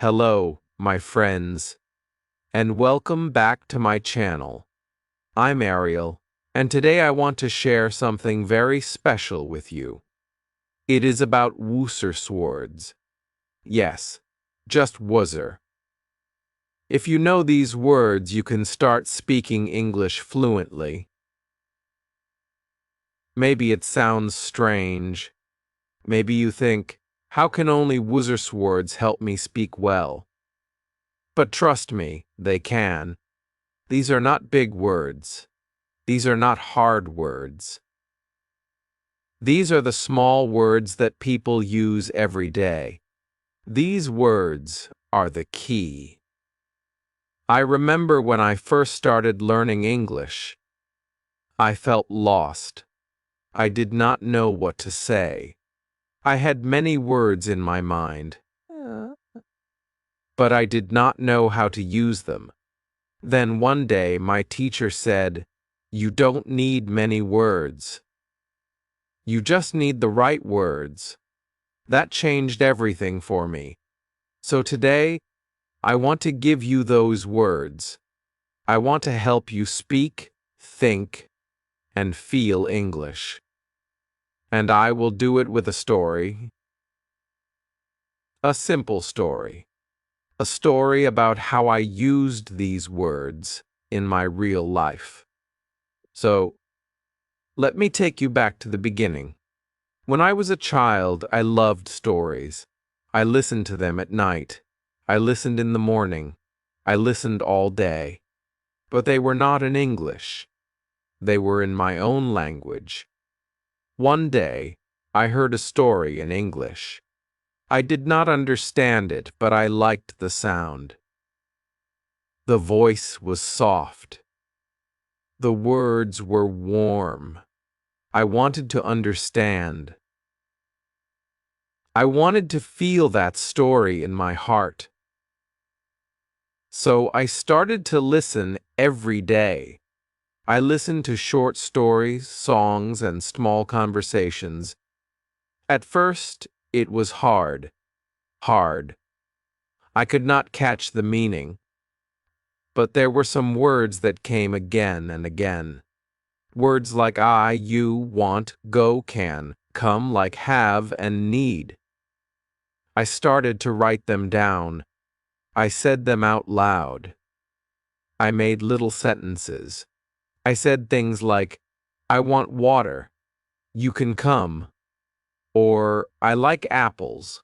Hello, my friends, and welcome back to my channel. I'm Ariel, and today I want to share something very special with you. It is about wooser swords. Yes, just wooser. If you know these words, you can start speaking English fluently. Maybe it sounds strange. Maybe you think, how can only wooser swords help me speak well? But trust me, they can. These are not big words. These are not hard words. These are the small words that people use every day. These words are the key. I remember when I first started learning English. I felt lost. I did not know what to say. I had many words in my mind, but I did not know how to use them. Then one day my teacher said, "You don't need many words. You just need the right words." That changed everything for me. So today, I want to give you those words. I want to help you speak, think, and feel English. And I will do it with a story. A simple story. A story about how I used these words in my real life. So, let me take you back to the beginning. When I was a child, I loved stories. I listened to them at night. I listened in the morning. I listened all day. But they were not in English. They were in my own language. One day, I heard a story in English. I did not understand it, but I liked the sound. The voice was soft. The words were warm. I wanted to understand. I wanted to feel that story in my heart. So I started to listen every day. I listened to short stories, songs, and small conversations. At first, it was hard. I could not catch the meaning. But there were some words that came again and again. Words like I, you, want, go, can, come like have and need. I started to write them down. I said them out loud. I made little sentences. I said things like, I want water. You can come. Or, I like apples.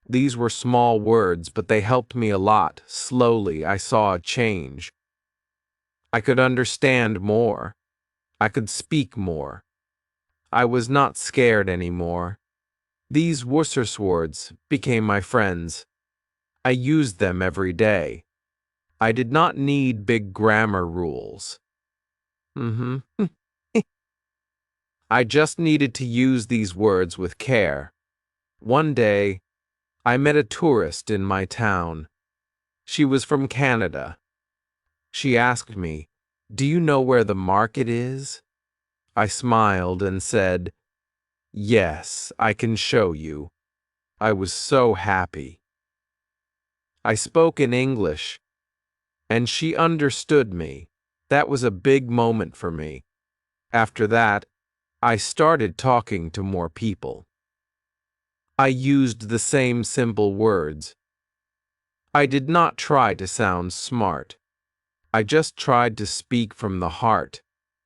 These were small words, but they helped me a lot. Slowly, I saw a change. I could understand more. I could speak more. I was not scared anymore. These Worcester swords became my friends. I used them every day. I did not need big grammar rules. I just needed to use these words with care. One day, I met a tourist in my town. She was from Canada. She asked me, "Do you know where the market is?" I smiled and said, "Yes, I can show you." I was so happy. I spoke in English, and she understood me. That was a big moment for me. After that, I started talking to more people. I used the same simple words. I did not try to sound smart. I just tried to speak from the heart.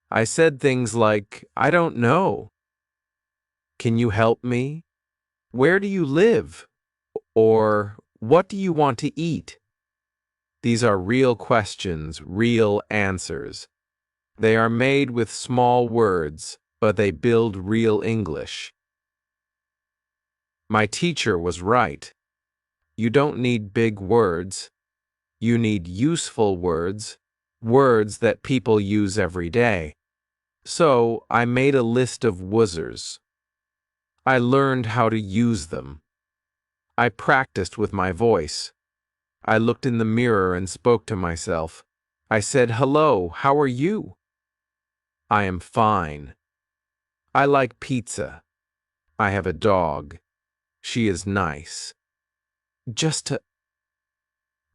I said things like, I don't know. Can you help me? Where do you live? Or, what do you want to eat? These are real questions, real answers. They are made with small words, but they build real English. My teacher was right. You don't need big words. You need useful words, words that people use every day. So I made a list of woozers. I learned how to use them. I practiced with my voice. I looked in the mirror and spoke to myself. I said, "Hello, how are you?" "I am fine. I like pizza. I have a dog. She is nice." Just to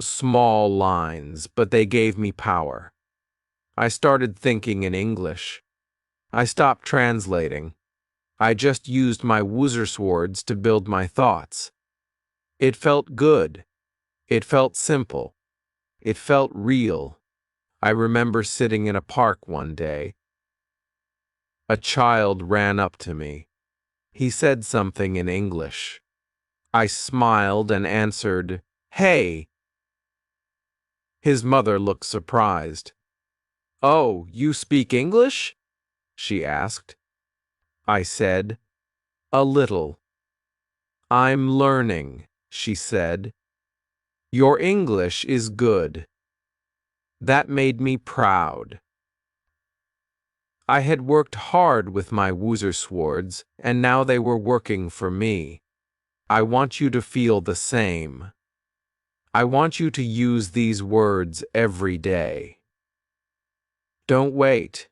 Small lines, but they gave me power. I started thinking in English. I stopped translating. I just used my woozer swords to build my thoughts. It felt good. It felt simple. It felt real. I remember sitting in a park one day. A child ran up to me. He said something in English. I smiled and answered, "Hey." His mother looked surprised. "Oh, you speak English?" she asked. I said, "A little." "I'm learning," she said. "Your English is good." That made me proud. I had worked hard with my woozer swords, and now they were working for me. I want you to feel the same. I want you to use these words every day. Don't wait.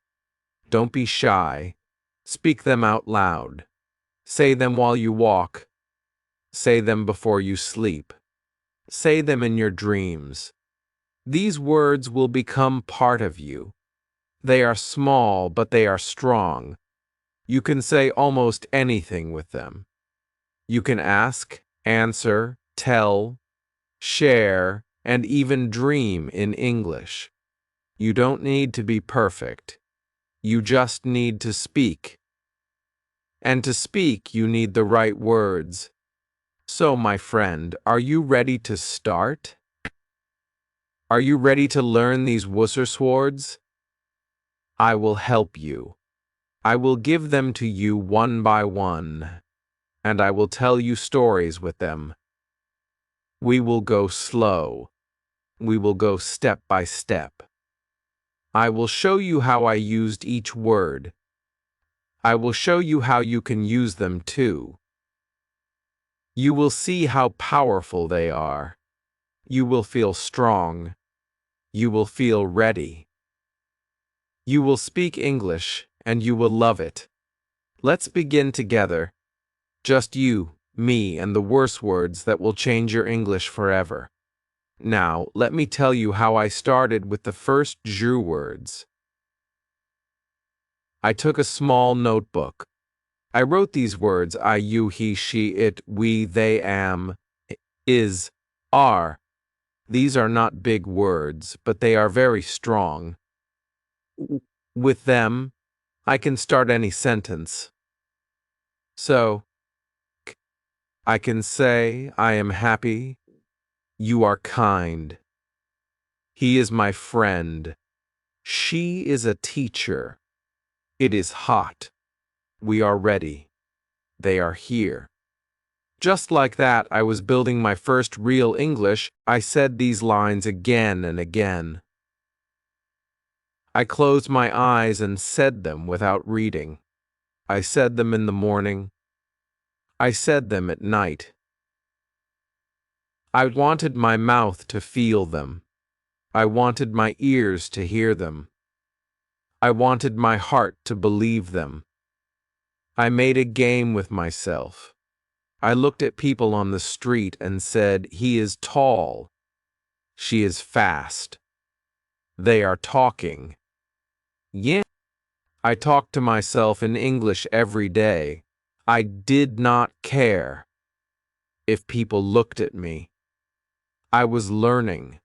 Don't be shy. Speak them out loud. Say them while you walk. Say them before you sleep. Say them in your dreams. These words will become part of you. They are small, but they are strong. You can say almost anything with them. You can ask, answer, tell, share, and even dream in English. You don't need to be perfect. You just need to speak. And to speak, you need the right words. So, my friend, are you ready to start? Are you ready to learn these woozer swords? I will help you. I will give them to you one by one, and I will tell you stories with them. We will go slow. We will go step by step. I will show you how I used each word. I will show you how you can use them too. You will see how powerful they are. You will feel strong. You will feel ready. You will speak English, and you will love it. Let's begin together. Just you, me, and the worse words that will change your English forever. Now, let me tell you how I started with the first jeu words. I took a small notebook. I wrote these words: I, you, he, she, it, we, they, am, is, are. These are not big words, but they are very strong. With them, I can start any sentence. So, I can say, I am happy. You are kind. He is my friend. She is a teacher. It is hot. We are ready. They are here. Just like that, I was building my first real English. I said these lines again and again. I closed my eyes and said them without reading. I said them in the morning. I said them at night. I wanted my mouth to feel them. I wanted my ears to hear them. I wanted my heart to believe them. I made a game with myself. I looked at people on the street and said, he is tall. She is fast. They are talking. Yeah. I talked to myself in English every day. I did not care if people looked at me. I was learning.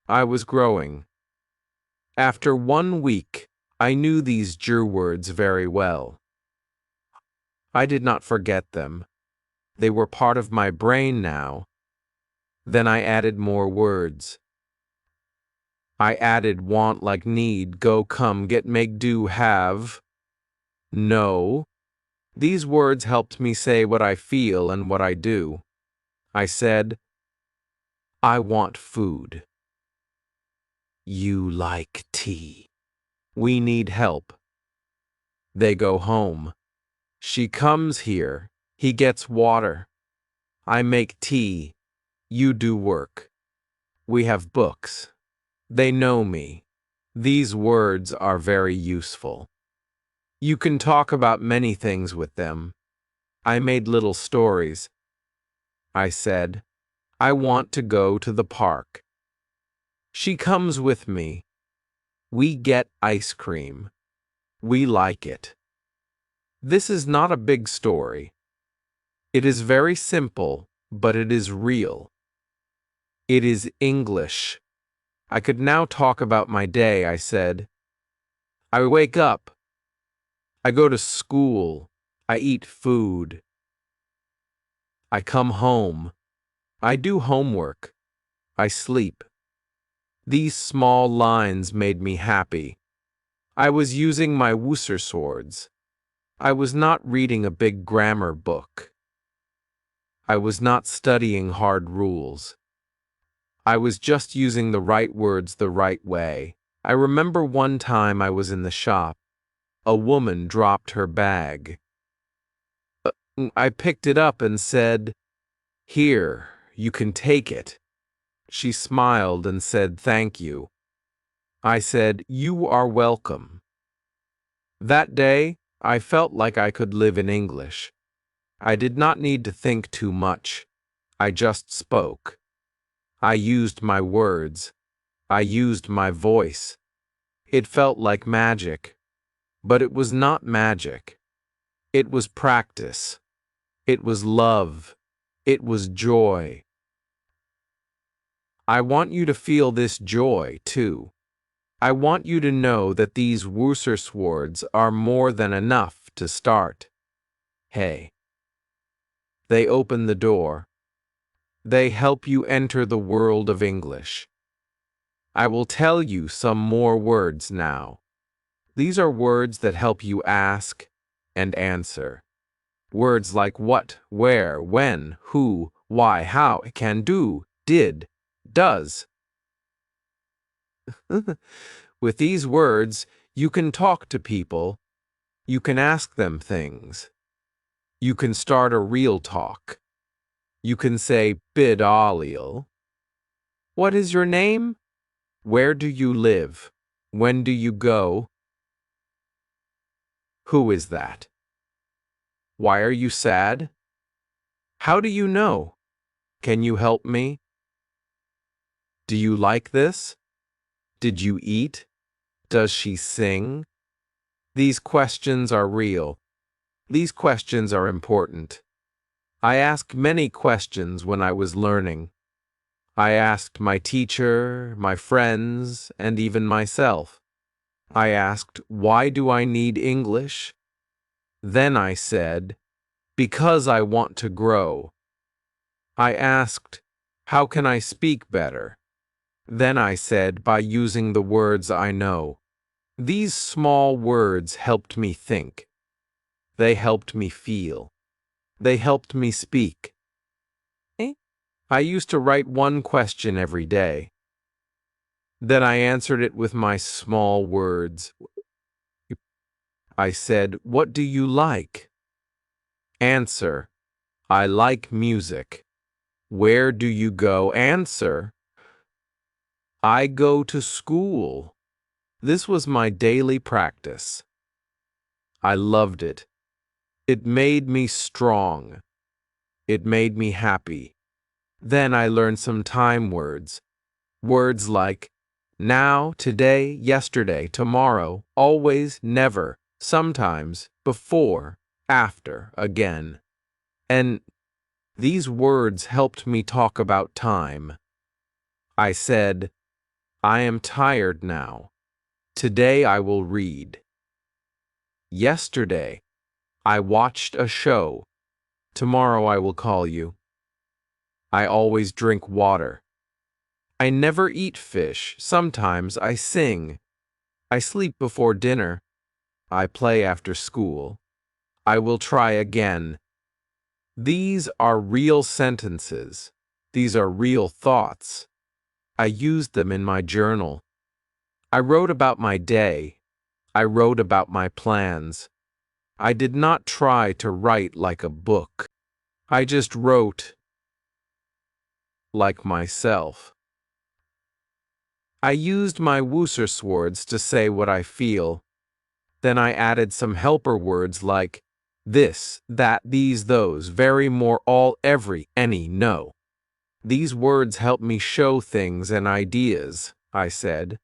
I was growing. After 1 week, I knew these jeu words very well. I did not forget them. They were part of my brain now. Then I added more words. I added want, like need, go, come, get, make, do, have, know. These words helped me say what I feel and what I do. I said, I want food. You like tea. We need help. They go home. She comes here. He gets water. I make tea. You do work. We have books. They know me. These words are very useful. You can talk about many things with them. I made little stories. I said, I want to go to the park. She comes with me. We get ice cream. We like it. This is not a big story. It is very simple, but it is real. It is English. I could now talk about my day, I said. I wake up. I go to school. I eat food. I come home. I do homework. I sleep. These small lines made me happy. I was using my Wooser swords. I was not reading a big grammar book. I was not studying hard rules. I was just using the right words the right way. I remember one time I was in the shop. A woman dropped her bag. I picked it up and said, "Here, you can take it." She smiled and said, "Thank you." I said, "You are welcome." That day, I felt like I could live in English. I did not need to think too much. I just spoke. I used my words. I used my voice. It felt like magic. But it was not magic. It was practice. It was love. It was joy. I want you to feel this joy, too. I want you to know that these Wooser swords are more than enough to start. Hey. They open the door. They help you enter the world of English. I will tell you some more words now. These are words that help you ask and answer. Words like what, where, when, who, why, how, can do, did, does. With these words, you can talk to people. You can ask them things. You can start a real talk. You can say, "Bid Alil." What is your name? Where do you live? When do you go? Who is that? Why are you sad? How do you know? Can you help me? Do you like this? Did you eat? Does she sing? These questions are real. These questions are important. I asked many questions when I was learning. I asked my teacher, my friends, and even myself. I asked, "Why do I need English?" Then I said, "Because I want to grow." I asked, "How can I speak better?" Then I said, "By using the words I know." These small words helped me think. They helped me feel. They helped me speak. I used to write one question every day. Then I answered it with my small words. I said, "What do you like?" Answer, "I like music." Where do you go? Answer, "I go to school." This was my daily practice. I loved it. It made me strong. It made me happy. Then I learned some time words. Words like now, today, yesterday, tomorrow, always, never, sometimes, before, after, again. And these words helped me talk about time. I said, "I am tired now. Today I will read." Yesterday, I watched a show. Tomorrow I will call you. I always drink water. I never eat fish. Sometimes I sing. I sleep before dinner. I play after school. I will try again. These are real sentences. These are real thoughts. I used them in my journal. I wrote about my day. I wrote about my plans. I did not try to write like a book. I just wrote like myself. I used my Wooser swords to say what I feel. Then I added some helper words like this, that, these, those, very, more, all, every, any, no. These words help me show things and ideas. I said.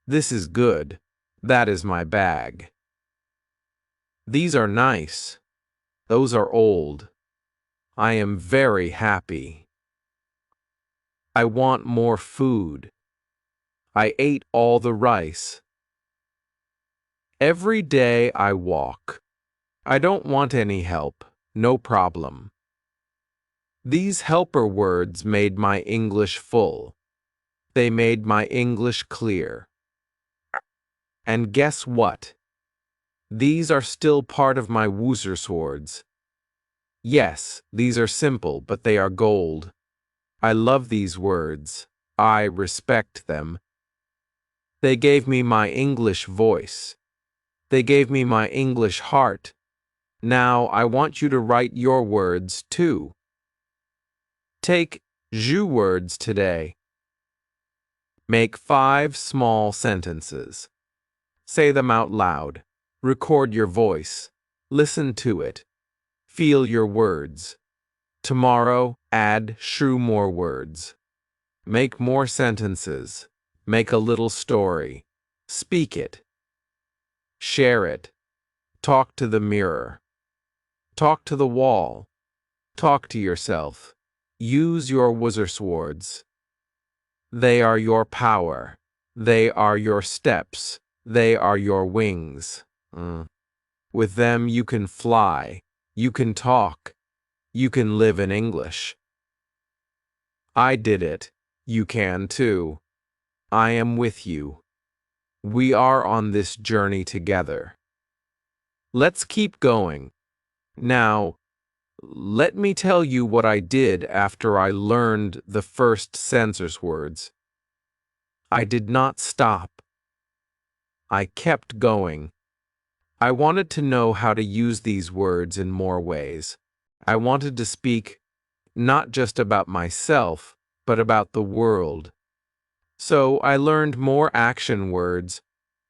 This is good. That is my bag. These are nice. Those are old. I am very happy. I want more food. I ate all the rice. Every day I walk. I don't want any help. No problem. These helper words made my English full. They made my English clear. And guess what? These are still part of my Woozer swords. Yes, these are simple, but they are gold. I love these words. I respect them. They gave me my English voice. They gave me my English heart. Now I want you to write your words too. Take je words today. Make 5 small sentences. Say them out loud. Record your voice. Listen to it. Feel your words. Tomorrow, add more words. Make more sentences. Make a little story. Speak it. Share it. Talk to the mirror. Talk to the wall. Talk to yourself. Use your Woozer swords. They are your power. They are your steps. They are your wings. With them you can fly. You can talk. You can live in English. I did it. You can too. I am with you. We are on this journey together. Let's keep going. Now, let me tell you what I did after I learned the first census words. I did not stop. I kept going. I wanted to know how to use these words in more ways. I wanted to speak not just about myself, but about the world. So I learned more action words,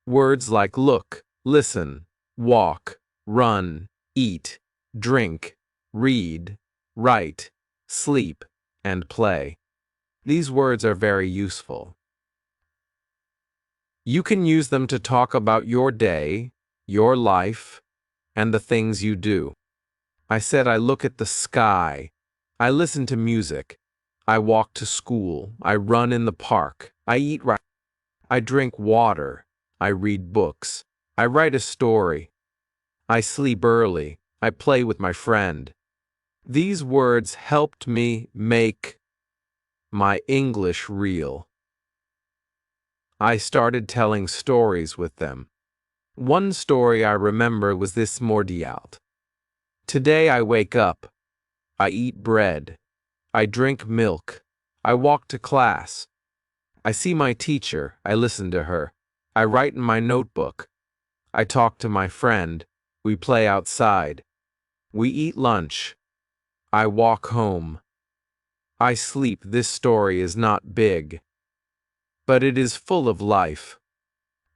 words like look, listen, walk, run, eat, drink, read, write, sleep, and play. These words are very useful. You can use them to talk about your day, your life, and the things you do. I said I look at the sky. I listen to music. I walk to school. I run in the park. I eat right. I drink water. I read books. I write a story. I sleep early. I play with my friend. These words helped me make my English real. I started telling stories with them. One story I remember was this mordialt. Today I wake up. I eat bread. I drink milk. I walk to class. I see my teacher. I listen to her. I write in my notebook. I talk to my friend. We play outside. We eat lunch. I walk home. I sleep. This story is not big, but it is full of life.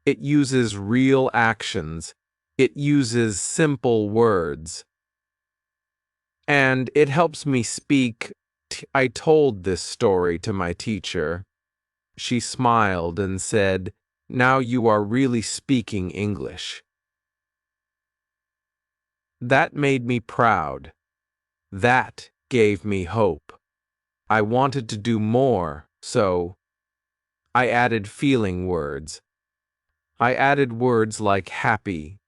It uses real actions. It uses simple words. And it helps me speak. I told this story to my teacher. She smiled and said, "Now you are really speaking English." That made me proud. That gave me hope. I wanted to do more, so I added feeling words. I added words like happy,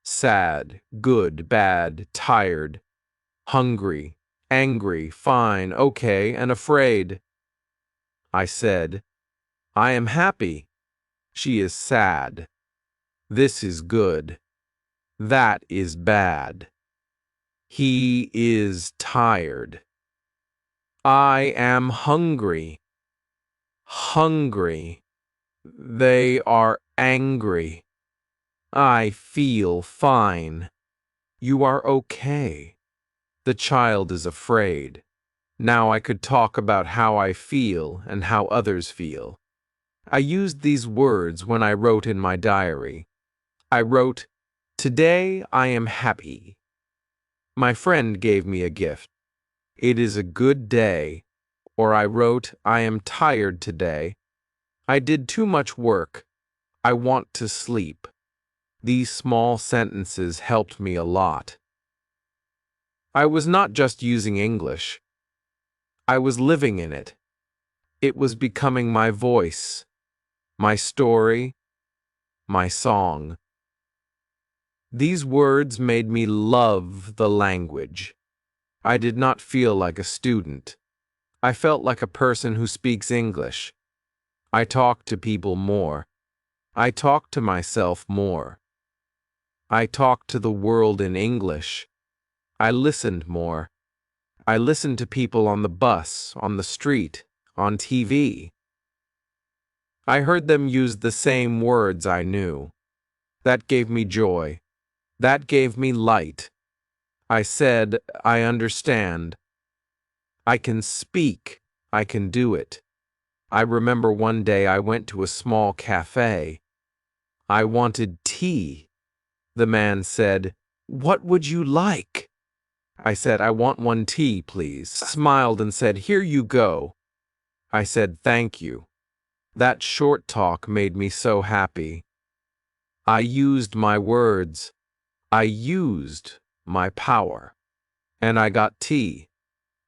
sad, good, bad, tired, hungry, angry, fine, okay, and afraid. I said, I am happy. She is sad. This is good. That is bad. He is tired. I am hungry. Hungry. They are angry. I feel fine. You are okay. The child is afraid. Now I could talk about how I feel and how others feel. I used these words when I wrote in my diary. I wrote, "Today I am happy." My friend gave me a gift. "It is a good day." Or I wrote, "I am tired today." I did too much work. I want to sleep. These small sentences helped me a lot. I was not just using English. I was living in it. It was becoming my voice, my story, my song. These words made me love the language. I did not feel like a student. I felt like a person who speaks English. I talked to people more. I talked to myself more. I talked to the world in English. I listened more. I listened to people on the bus, on the street, on TV. I heard them use the same words I knew. That gave me joy. That gave me light. I said, I understand. I can speak. I can do it. I remember one day I went to a small cafe. I wanted tea. The man said, "What would you like?" I said, "I want one tea, please." Smiled and said, "Here you go." I said, "Thank you." That short talk made me so happy. I used my words. I used my power. And I got tea.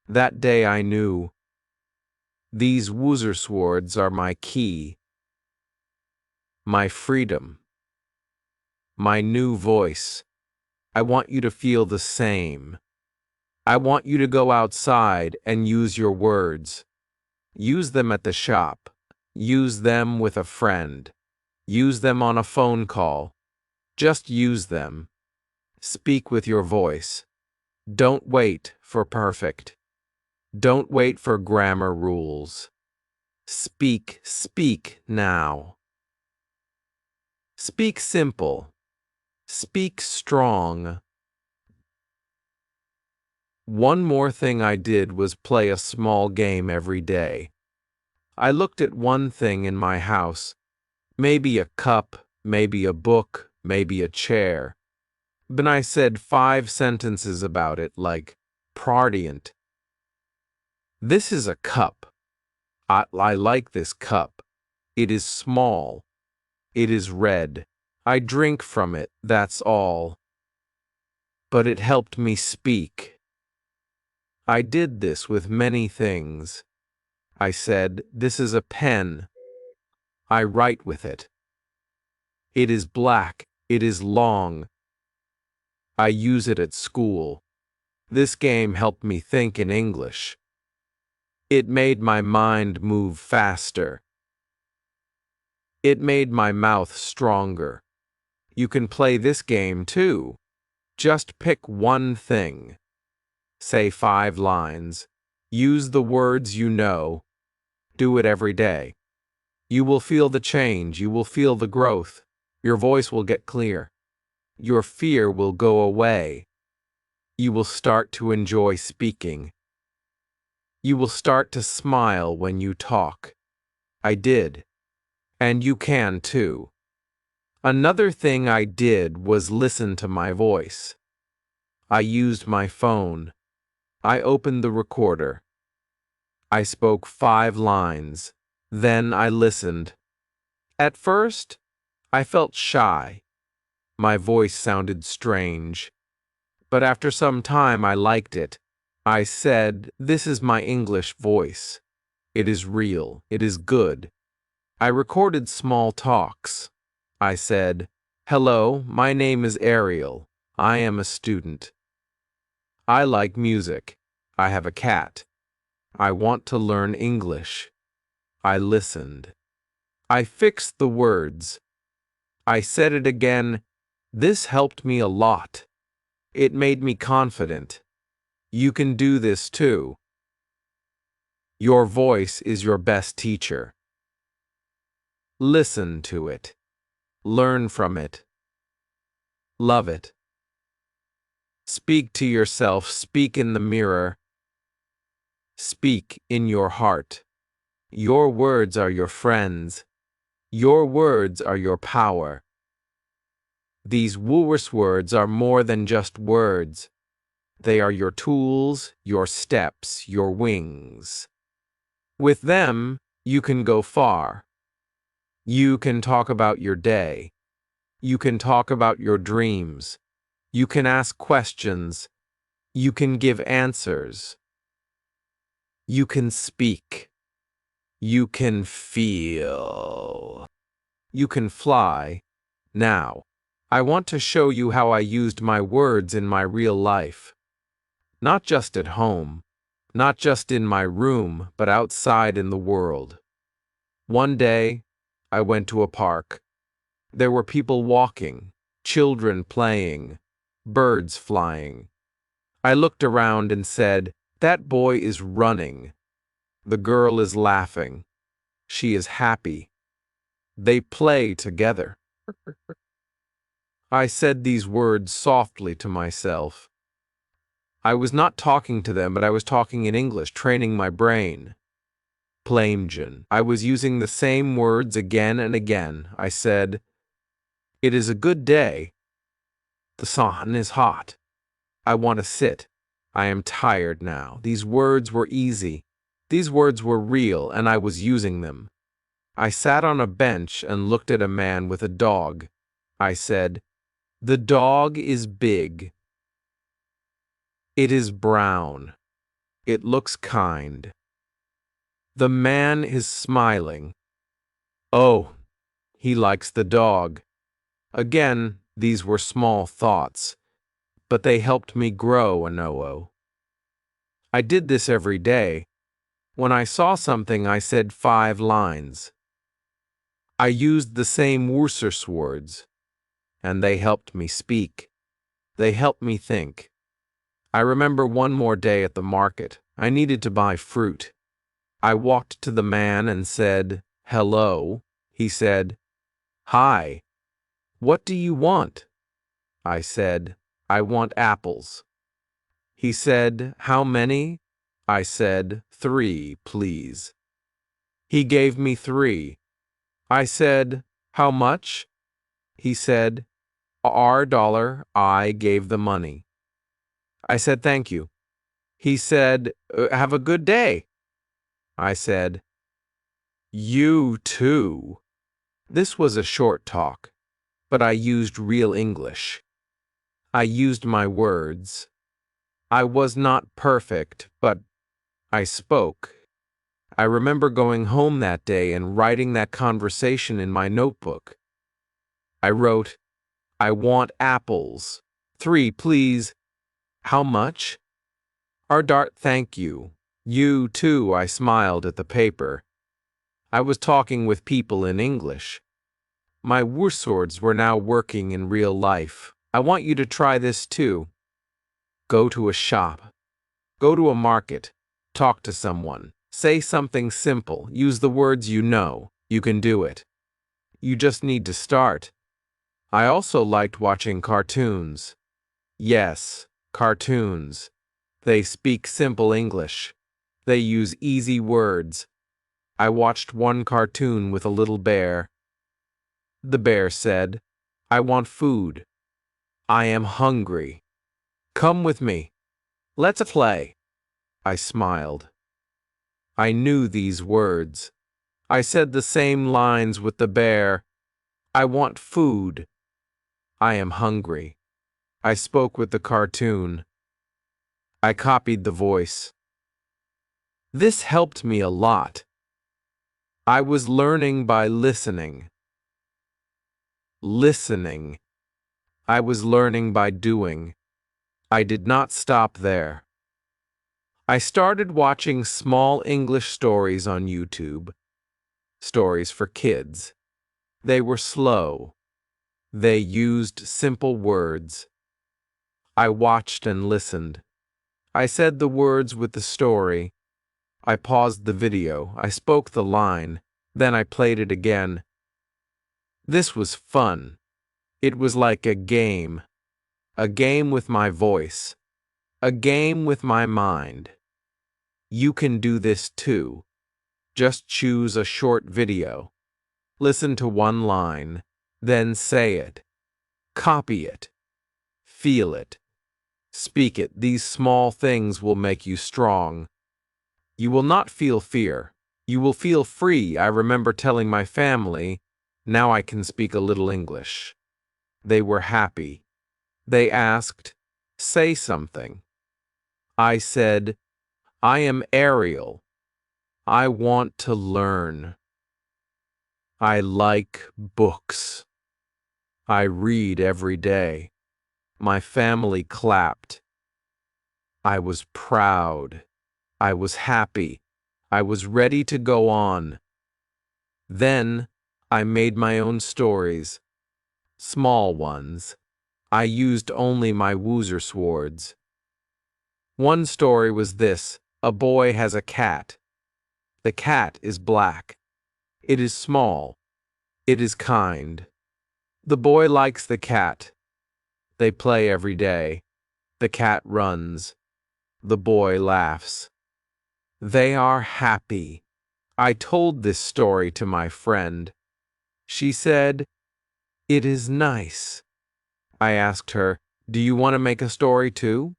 That day I knew. These Woozer's are my key. My freedom. My new voice. I want you to feel the same. I want you to go outside and use your words. Use them at the shop. Use them with a friend. Use them on a phone call. Just use them. Speak with your voice. Don't wait for perfect. Don't wait for grammar rules. Speak now. Speak simple. Speak strong. One more thing I did was play a small game every day. I looked at one thing in my house, maybe a cup, maybe a book, maybe a chair. Then I said 5 sentences about it, like, Pardient. This is a cup. I like this cup. It is small. It is red. I drink from it, that's all. But it helped me speak. I did this with many things. I said, this is a pen. I write with it. It is black. It is long. I use it at school. This game helped me think in English. It made my mind move faster. It made my mouth stronger. You can play this game too. Just pick one thing. Say 5 lines. Use the words you know. Do it every day. You will feel the change. You will feel the growth. Your voice will get clear. Your fear will go away. You will start to enjoy speaking. You will start to smile when you talk. I did. And you can too. Another thing I did was listen to my voice. I used my phone. I opened the recorder. I spoke 5 lines. Then I listened. At first, I felt shy. My voice sounded strange. But after some time, I liked it. I said, this is my English voice. It is real. It is good. I recorded small talks. I said, hello, my name is Ariel. I am a student. I like music. I have a cat. I want to learn English. I listened. I fixed the words. I said it again. This helped me a lot. It made me confident. You can do this too. Your voice is your best teacher. Listen to it. Learn from it. Love it. Speak to yourself. Speak in the mirror. Speak in your heart. Your words are your friends. Your words are your power. These Woolworths words are more than just words. They are your tools, your steps, your wings. With them, you can go far. You can talk about your day. You can talk about your dreams. You can ask questions. You can give answers. You can speak. You can feel. You can fly. Now, I want to show you how I used my words in my real life. Not just at home, not just in my room, but outside in the world. One day, I went to a park. There were people walking, children playing, birds flying. I looked around and said, "That boy is running. The girl is laughing. She is happy. They play together." I said these words softly to myself. I was not talking to them, but I was talking in English, training my brain. Plainjan. I was using the same words again and again. I said, "It is a good day. The sun is hot. I want to sit. I am tired now." These words were easy. These words were real, and I was using them. I sat on a bench and looked at a man with a dog. I said, "The dog is big. It is brown. It looks kind. The man is smiling. Oh, he likes the dog." Again, these were small thoughts, but they helped me grow, Anoo. I did this every day. When I saw something, I said 5 lines. I used the same words, and they helped me speak. They helped me think. I remember one more day at the market. I needed to buy fruit. I walked to the man and said, "Hello." He said, "Hi. What do you want?" I said, "I want apples." He said, "How many?" I said, "3, please." He gave me 3. I said, "How much?" He said, $1. I gave the money. I said, "Thank you." He said, "Have a good day." I said, "You too." This was a short talk, but I used real English. I used my words. I was not perfect, but I spoke. I remember going home that day and writing that conversation in my notebook. I wrote, "I want apples. 3, please. How much?" Ardart, thank you. You too, I smiled at the paper. I was talking with people in English. My words were now working in real life. I want you to try this too. Go to a shop. Go to a market. Talk to someone. Say something simple. Use the words you know. You can do it. You just need to start. I also liked watching cartoons. Yes, cartoons. They speak simple English. They use easy words. I watched one cartoon with a little bear. The bear said, "I want food. I am hungry. Come with me. Let's play." I smiled. I knew these words. I said the same lines with the bear. I want food. I am hungry. I spoke with the cartoon. I copied the voice. This helped me a lot. I was learning by listening. Listening. I was learning by doing. I did not stop there. I started watching small English stories on YouTube. Stories for kids. They were slow. They used simple words. I watched and listened. I said the words with the story. I paused the video. I spoke the line. Then I played it again. This was fun. It was like a game. A game with my voice. A game with my mind. You can do this too. Just choose a short video. Listen to one line. Then say it. Copy it. Feel it. Speak it. These small things will make you strong. You will not feel fear. You will feel free. I remember telling my family, Now I can speak a little English. They were happy. They asked, "Say something." I said, "I am Ariel. I want to learn. I like books. I read every day." My family clapped. I was proud. I was happy. I was ready to go on. Then I made my own stories, small ones. I used only my Woozer swords. One story was this: a boy has a cat. The cat is black. It is small. It is kind. The boy likes the cat. They play every day. The cat runs. The boy laughs. They are happy. I told this story to my friend. She said, "It is nice." I asked her, "Do you want to make a story too?"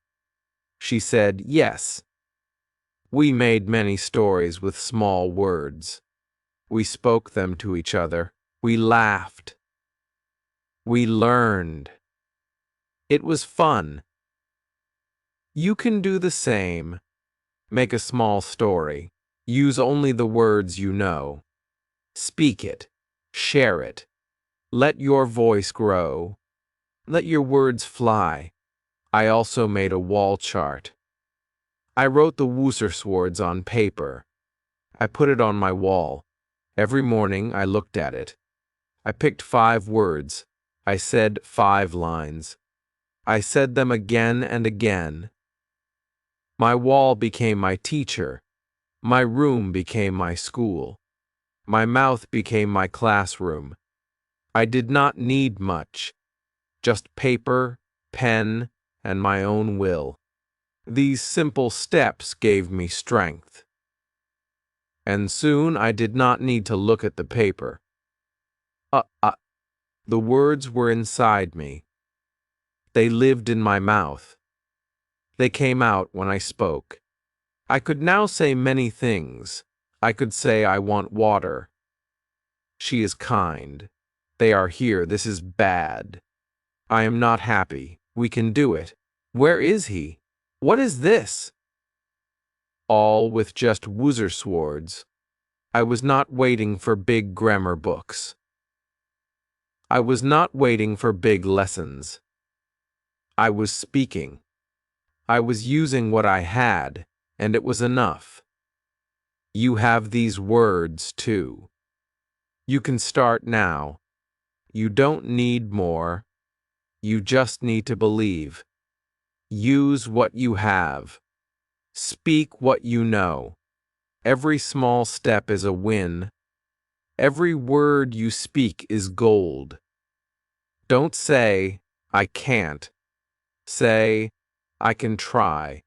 She said, "Yes." We made many stories with small words. We spoke them to each other. We laughed. We learned. It was fun. You can do the same. Make a small story. Use only the words you know. Speak it. Share it. Let your voice grow. Let your words fly. I also made a wall chart. I wrote the Woozer swords on paper. I put it on my wall. Every morning I looked at it. I picked 5 words. I said 5 lines. I said them again and again. My wall became my teacher. My room became my school. My mouth became my classroom. I did not need much, just paper, pen, and my own will. These simple steps gave me strength. And soon I did not need to look at the paper. The words were inside me. They lived in my mouth. They came out when I spoke. I could now say many things. I could say I want water. She is kind. They are here. This is bad. I am not happy. We can do it. Where is he? What is this? All with just Woozer swords. I was not waiting for big grammar books. I was not waiting for big lessons. I was speaking. I was using what I had, and it was enough. You have these words, too. You can start now. You don't need more. You just need to believe. Use what you have. Speak what you know. Every small step is a win. Every word you speak is gold. Don't say, "I can't." Say, "I can try."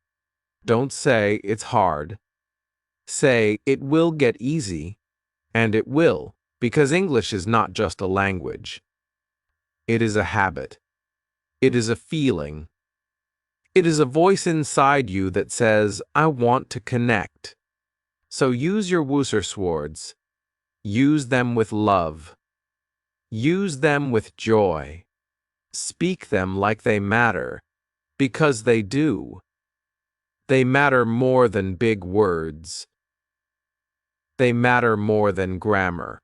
Don't say, "It's hard." Say, "It will get easy." And it will, because English is not just a language. It is a habit. It is a feeling. It is a voice inside you that says, "I want to connect." So use your Woozer swords. Use them with love. Use them with joy. Speak them like they matter, because they do. They matter more than big words. They matter more than grammar.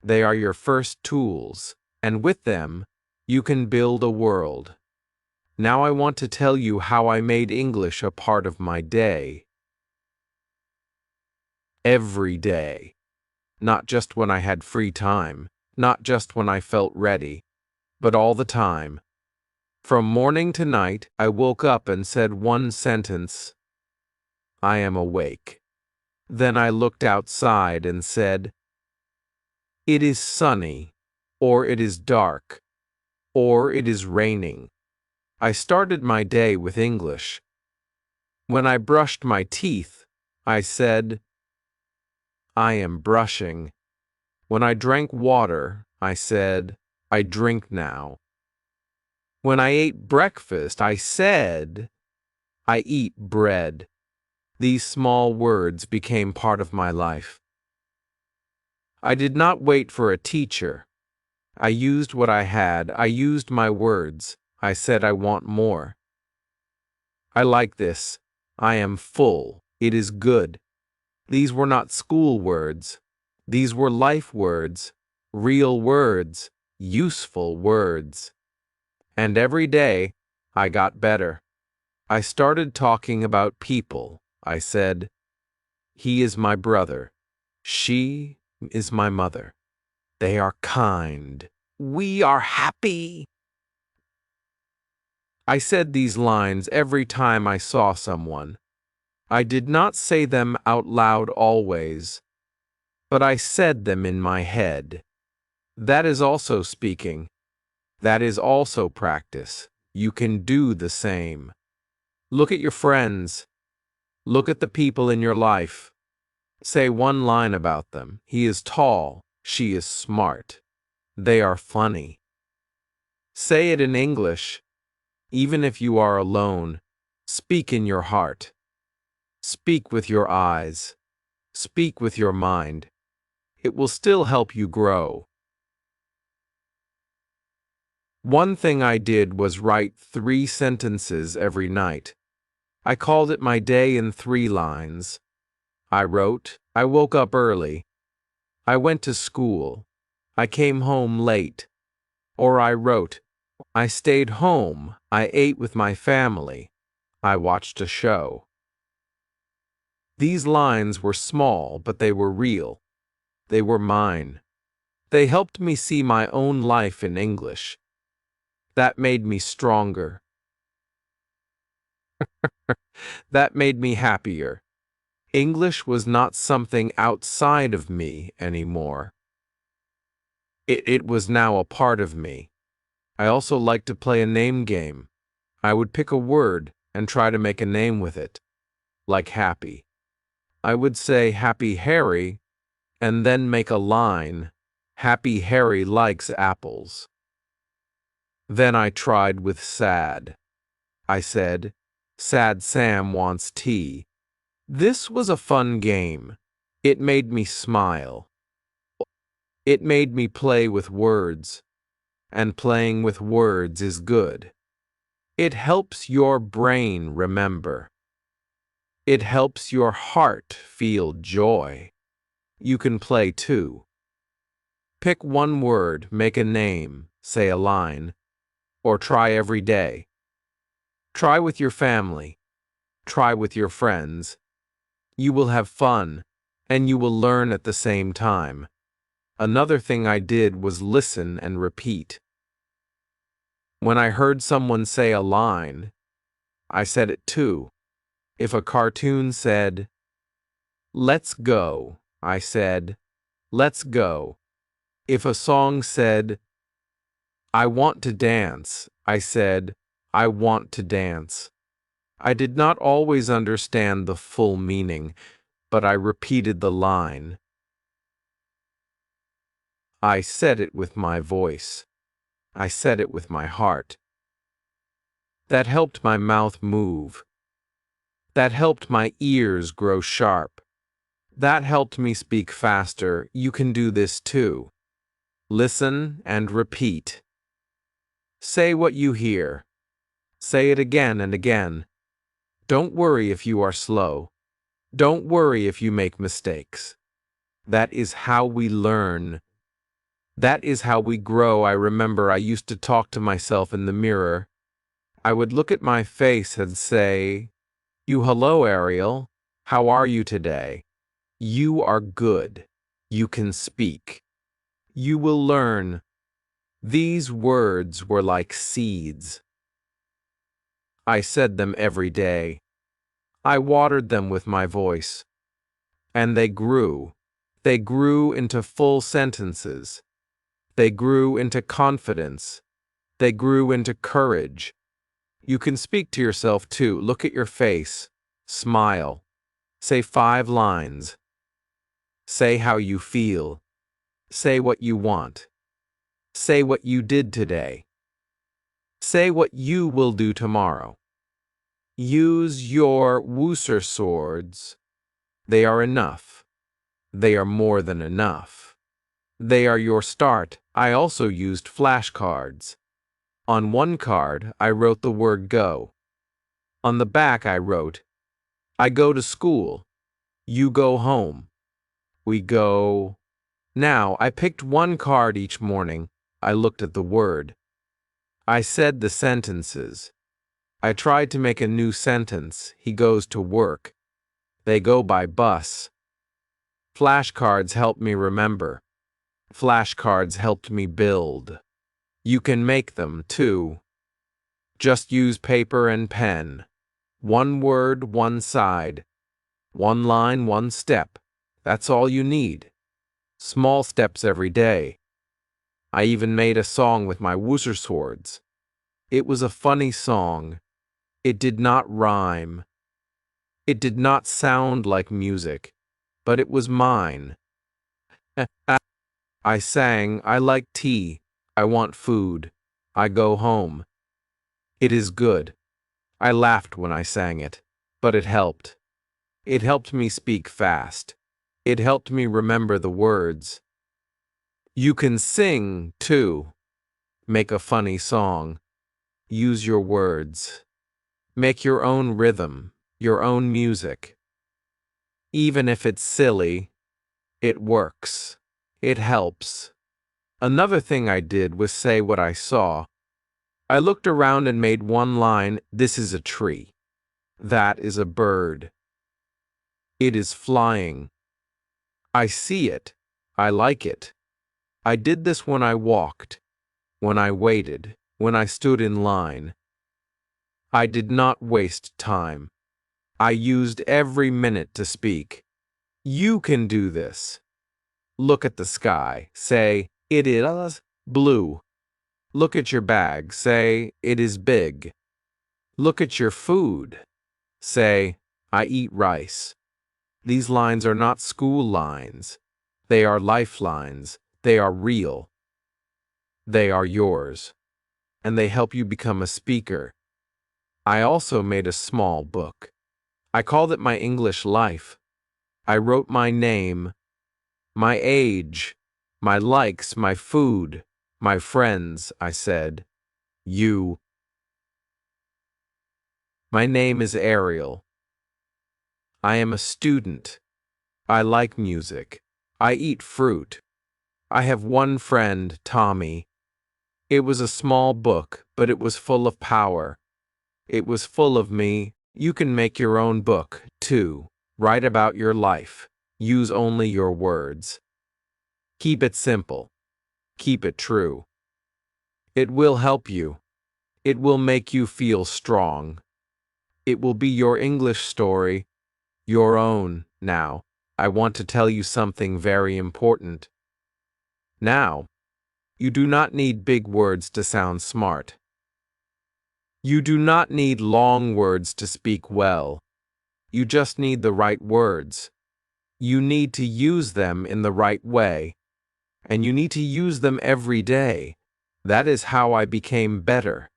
They are your first tools, and with them, you can build a world. Now I want to tell you how I made English a part of my day. Every day. Not just when I had free time, not just when I felt ready, but all the time. From morning to night, I woke up and said one sentence: I am awake. Then I looked outside and said, it is sunny, or it is dark, or it is raining. I started my day with English. When I brushed my teeth, I said, I am brushing. When I drank water, I said, I drink now. When I ate breakfast, I said, I eat bread. These small words became part of my life. I did not wait for a teacher. I used what I had. I used my words. I said I want more. I like this. I am full. It is good. These were not school words. These were life words, real words, useful words. And every day, I got better. I started talking about people. I said, he is my brother. She is my mother. They are kind. We are happy. I said these lines every time I saw someone. I did not say them out loud always, but I said them in my head. That is also speaking. That is also practice. You can do the same. Look at your friends. Look at the people in your life. Say one line about them. He is tall. She is smart. They are funny. Say it in English. Even if you are alone, speak in your heart. Speak with your eyes. Speak with your mind. It will still help you grow. One thing I did was write 3 sentences every night. I called it my day in 3 lines. I wrote, I woke up early. I went to school. I came home late. Or I wrote, I stayed home. I ate with my family. I watched a show. These lines were small, but they were real. They were mine. They helped me see my own life in English. That made me stronger. That made me happier. English was not something outside of me anymore. It was now a part of me. I also liked to play a name game. I would pick a word and try to make a name with it, like happy. I would say Happy Harry and then make a line, Happy Harry likes apples. Then I tried with sad. I said, Sad Sam wants tea. This was a fun game. It made me smile. It made me play with words, and playing with words is good. It helps your brain remember. It helps your heart feel joy. You can play too. Pick one word, make a name, say a line, or try every day. Try with your family. Try with your friends. You will have fun, and you will learn at the same time. Another thing I did was listen and repeat. When I heard someone say a line, I said it too. If a cartoon said, let's go, I said, let's go. If a song said, I want to dance, I said, I want to dance. I did not always understand the full meaning, but I repeated the line. I said it with my voice. I said it with my heart. That helped my mouth move. That helped my ears grow sharp. That helped me speak faster. You can do this too. Listen and repeat. Say what you hear. Say it again and again. Don't worry if you are slow. Don't worry if you make mistakes. That is how we learn. That is how we grow. I remember I used to talk to myself in the mirror. I would look at my face and say, hello, Ariel. How are you today? You are good. You can speak. You will learn. These words were like seeds. I said them every day. I watered them with my voice. And they grew. They grew into full sentences. They grew into confidence. They grew into courage. You can speak to yourself too. Look at your face. Smile. Say 5 lines. Say how you feel. Say what you want. Say what you did today. Say what you will do tomorrow. Use your Wooser swords. They are enough. They are more than enough. They are your start. I also used flashcards. On one card, I wrote the word go. On the back, I wrote, I go to school. You go home. We go. Now, I picked one card each morning. I looked at the word. I said the sentences. I tried to make a new sentence. He goes to work. They go by bus. Flashcards helped me remember. Flashcards helped me build. You can make them, too. Just use paper and pen. One word, one side. One line, one step. That's all you need. Small steps every day. I even made a song with my woozer swords. It was a funny song. It did not rhyme. It did not sound like music, but it was mine. I sang, I like tea. I want food. I go home. It is good. I laughed when I sang it, but it helped. It helped me speak fast. It helped me remember the words. You can sing, too. Make a funny song. Use your words. Make your own rhythm, your own music. Even if it's silly, it works. It helps. Another thing I did was say what I saw. I looked around and made one line, this is a tree. That is a bird. It is flying. I see it. I like it. I did this when I walked, when I waited, when I stood in line. I did not waste time. I used every minute to speak. You can do this. Look at the sky. Say, it is blue. Look at your bag. Say, it is big. Look at your food. Say, I eat rice. These lines are not school lines. They are lifelines. They are real. They are yours. And they help you become a speaker. I also made a small book. I called it My English Life. I wrote my name, my age, my likes, my food, my friends, I said. You. My name is Ariel. I am a student. I like music. I eat fruit. I have one friend, Tommy. It was a small book, but it was full of power. It was full of me. You can make your own book, too. Write about your life. Use only your words. Keep it simple. Keep it true. It will help you. It will make you feel strong. It will be your English story, your own. Now, I want to tell you something very important. Now, you do not need big words to sound smart. You do not need long words to speak well. You just need the right words. You need to use them in the right way. And you need to use them every day. That is how I became better.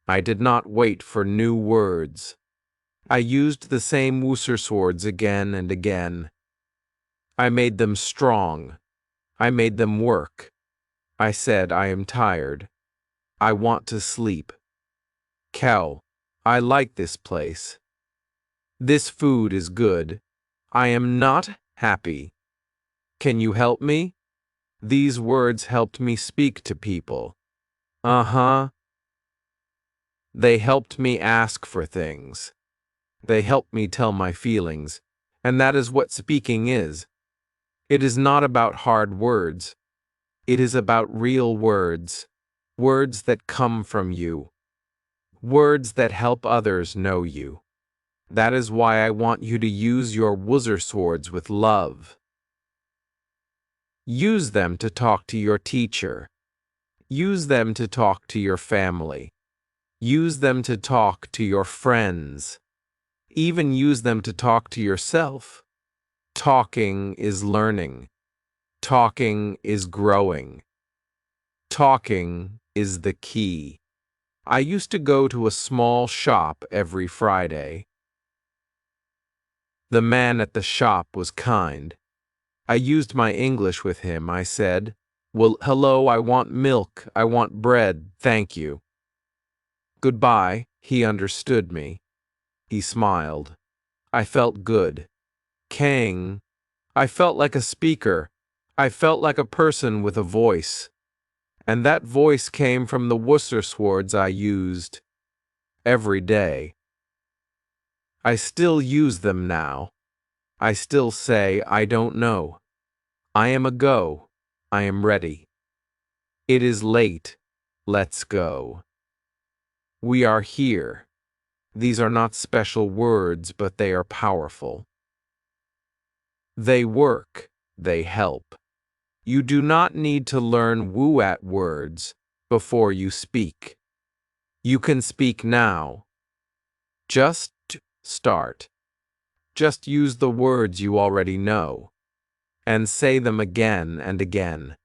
I did not wait for new words. I used the same woozer swords again and again. I made them strong. I made them work. I said, I am tired. I want to sleep. Kel, I like this place. This food is good. I am not happy. Can you help me? These words helped me speak to people. Uh-huh. They helped me ask for things. They helped me tell my feelings. And that is what speaking is. It is not about hard words. It is about real words. Words that come from you. Words that help others know you. That is why I want you to use your woozer swords with love. Use them to talk to your teacher. Use them to talk to your family. Use them to talk to your friends. Even use them to talk to yourself. Talking is learning. Talking is growing. Talking is the key. I used to go to a small shop every Friday. The man at the shop was kind. I used my English with him. I said, "Well, hello, I want milk. I want bread. Thank you." "Goodbye." He understood me. He smiled. I felt good. Kang. I felt like a speaker. I felt like a person with a voice. And that voice came from the Worcester swords I used every day. I still use them now. I still say, I don't know. I am a go. I am ready. It is late. Let's go. We are here. These are not special words, but they are powerful. They work. They help. You do not need to learn woo-at words before you speak. You can speak now. Just start. Just use the words you already know and say them again and again.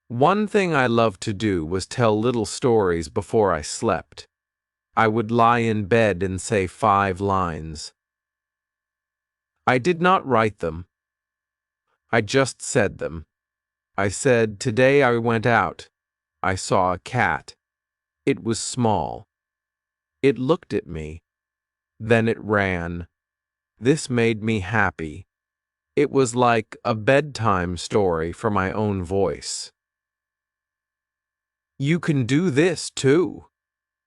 One thing I loved to do was tell little stories before I slept. I would lie in bed and say 5 lines. I did not write them. I just said them. I said, "Today I went out. I saw a cat. It was small. It looked at me. Then it ran. This made me happy." It was like a bedtime story for my own voice. You can do this too.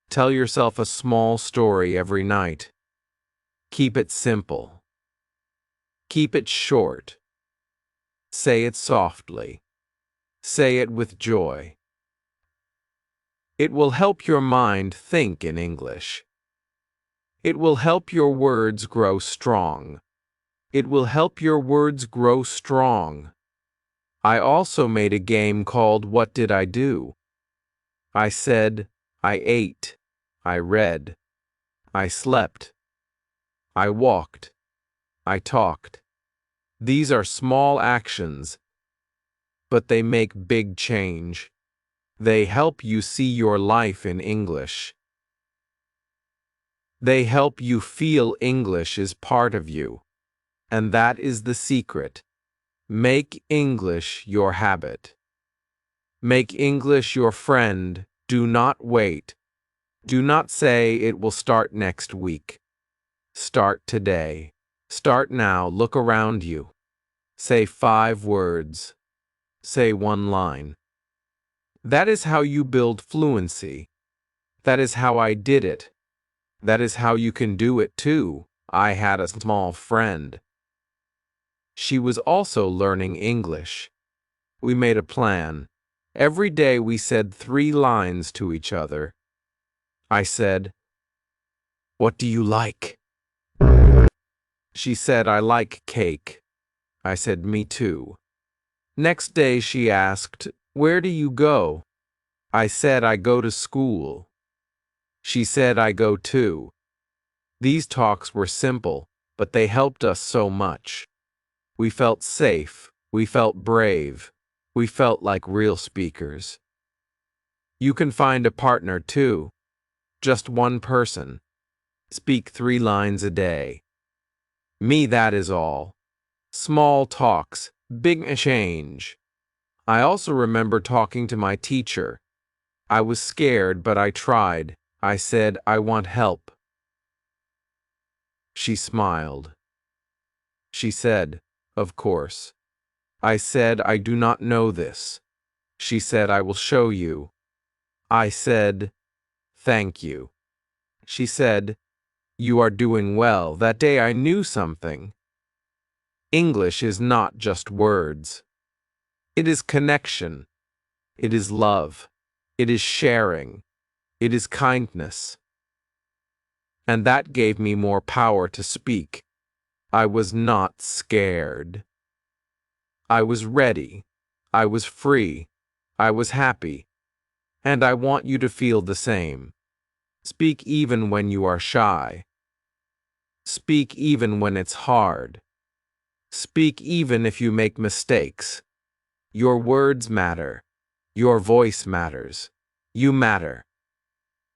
Tell yourself a small story every night. Keep it simple. Keep it short. Say it softly. Say it with joy. It will help your mind think in English. It will help your words grow strong. It will help your words grow strong. I also made a game called What Did I Do? I said, I ate, I read, I slept, I walked, I talked. These are small actions, but they make big change. They help you see your life in English. They help you feel English is part of you. And that is the secret. Make English your habit. Make English your friend. Do not wait. Do not say it will start next week. Start today. Start now. Look around you. Say 5 words. Say 1 line. That is how you build fluency. That is how I did it. That is how you can do it too. I had a small friend. She was also learning English. We made a plan. Every day we said 3 lines to each other. I said, "What do you like?" She said, "I like cake." I said, "Me too." Next day she asked, "Where do you go?" I said, "I go to school." She said, "I go too." These talks were simple, but they helped us so much. We felt safe. We felt brave. We felt like real speakers. You can find a partner too. Just one person. Speak 3 lines a day. Me, that is all. Small talks, big change. I also remember talking to my teacher. I was scared, but I tried. I said, "I want help." She smiled. She said, "Of course." I said, "I do not know this." She said, "I will show you." I said, "Thank you." She said, "You are doing well." That day I knew something. English is not just words. It is connection. It is love. It is sharing. It is kindness. And that gave me more power to speak. I was not scared. I was ready. I was free. I was happy. And I want you to feel the same. Speak even when you are shy. Speak even when it's hard. Speak even if you make mistakes. Your words matter. Your voice matters. You matter.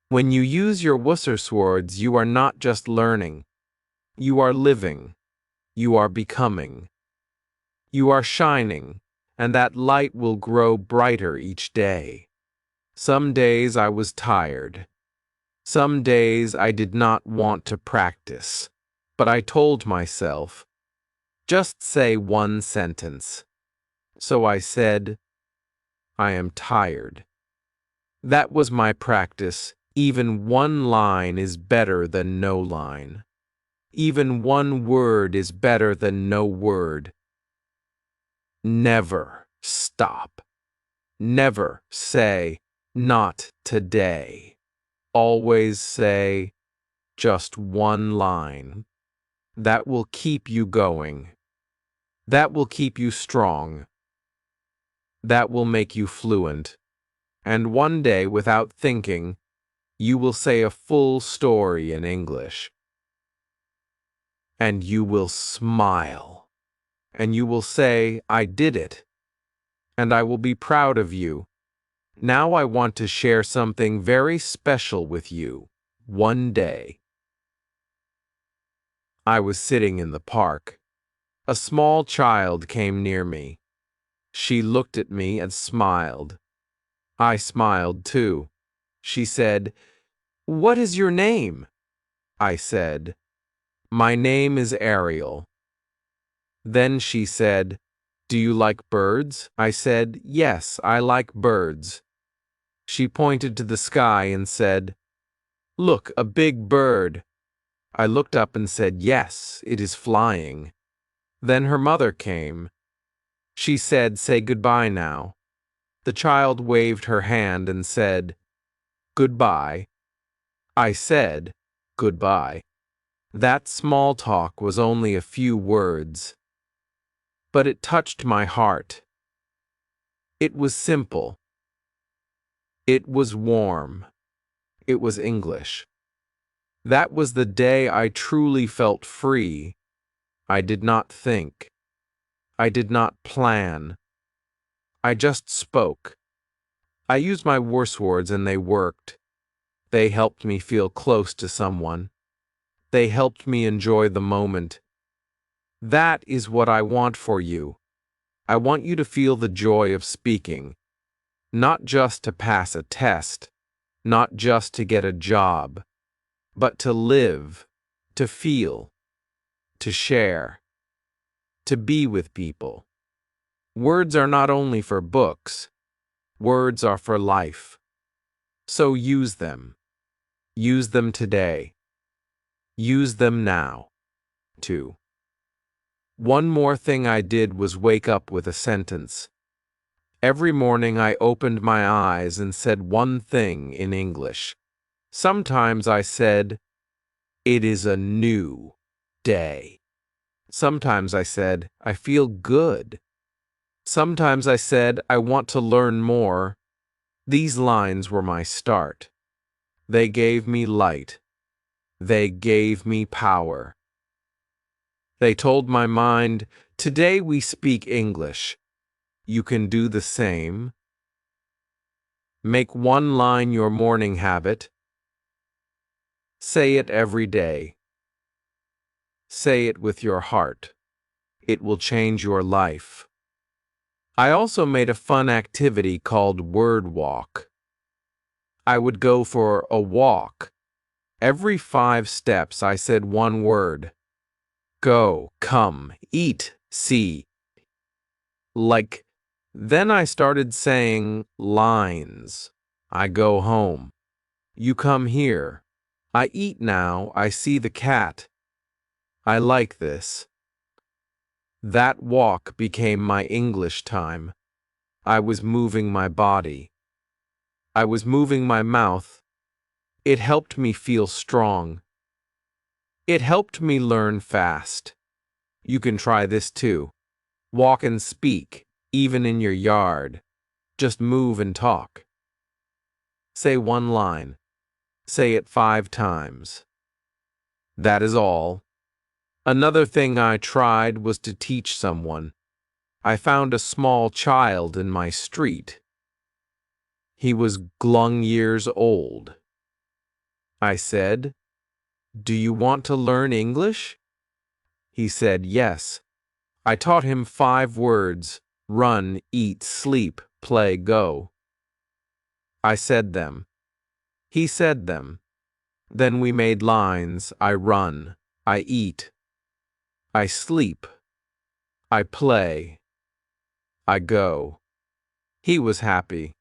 When you use your Worcester swords, you are not just learning. You are living. You are becoming. You are shining, and that light will grow brighter each day. Some days I was tired. Some days I did not want to practice, but I told myself, just say one sentence. So I said, I am tired. That was my practice. Even one line is better than no line. Even one word is better than no word. Never stop. Never say, not today. Always say, just one line. That will keep you going. That will keep you strong. That will make you fluent. And one day, without thinking, you will say a full story in English. And you will smile. And you will say, I did it. And I will be proud of you. Now I want to share something very special with you. One day, I was sitting in the park. A small child came near me. She looked at me and smiled. I smiled too. She said, "What is your name?" I said, "My name is Ariel." Then she said, "Do you like birds?" I said, "Yes, I like birds." She pointed to the sky and said, "Look, a big bird." I looked up and said, "Yes, it is flying." Then her mother came. She said, "Say goodbye now." The child waved her hand and said, "Goodbye." I said, "Goodbye." That small talk was only a few words, but it touched my heart. It was simple. It was warm. It was English. That was the day I truly felt free. I did not think. I did not plan. I just spoke. I used my worse words and they worked. They helped me feel close to someone. They helped me enjoy the moment. That is what I want for you. I want you to feel the joy of speaking, not just to pass a test, not just to get a job, but to live, to feel, to share, to be with people. Words are not only for books, words are for life. So use them. Use them today. Use them now. 2. One more thing I did was wake up with a sentence. Every morning I opened my eyes and said one thing in English. Sometimes I said, "It is a new day." Sometimes I said, "I feel good." Sometimes I said, "I want to learn more." These lines were my start. They gave me light. They gave me power. They told my mind, today we speak English. You can do the same. Make one line your morning habit. Say it every day. Say it with your heart. It will change your life. I also made a fun activity called Word Walk. I would go for a walk. Every 5 steps I said one word. Go, come, eat, see. Then I started saying lines. I go home. You come here. I eat now. I see the cat. I like this. That walk became my English time. I was moving my body. I was moving my mouth. It helped me feel strong. It helped me learn fast. You can try this too. Walk and speak, even in your yard. Just move and talk. Say one line. Say it 5 times. That is all. Another thing I tried was to teach someone. I found a small child in my street. He was glung years old. I said, "Do you want to learn English?" He said yes. I taught him 5 words: run, eat, sleep, play, go. I said them. He said them. Then we made lines. I run. I eat. I sleep. I play. I go. He was happy.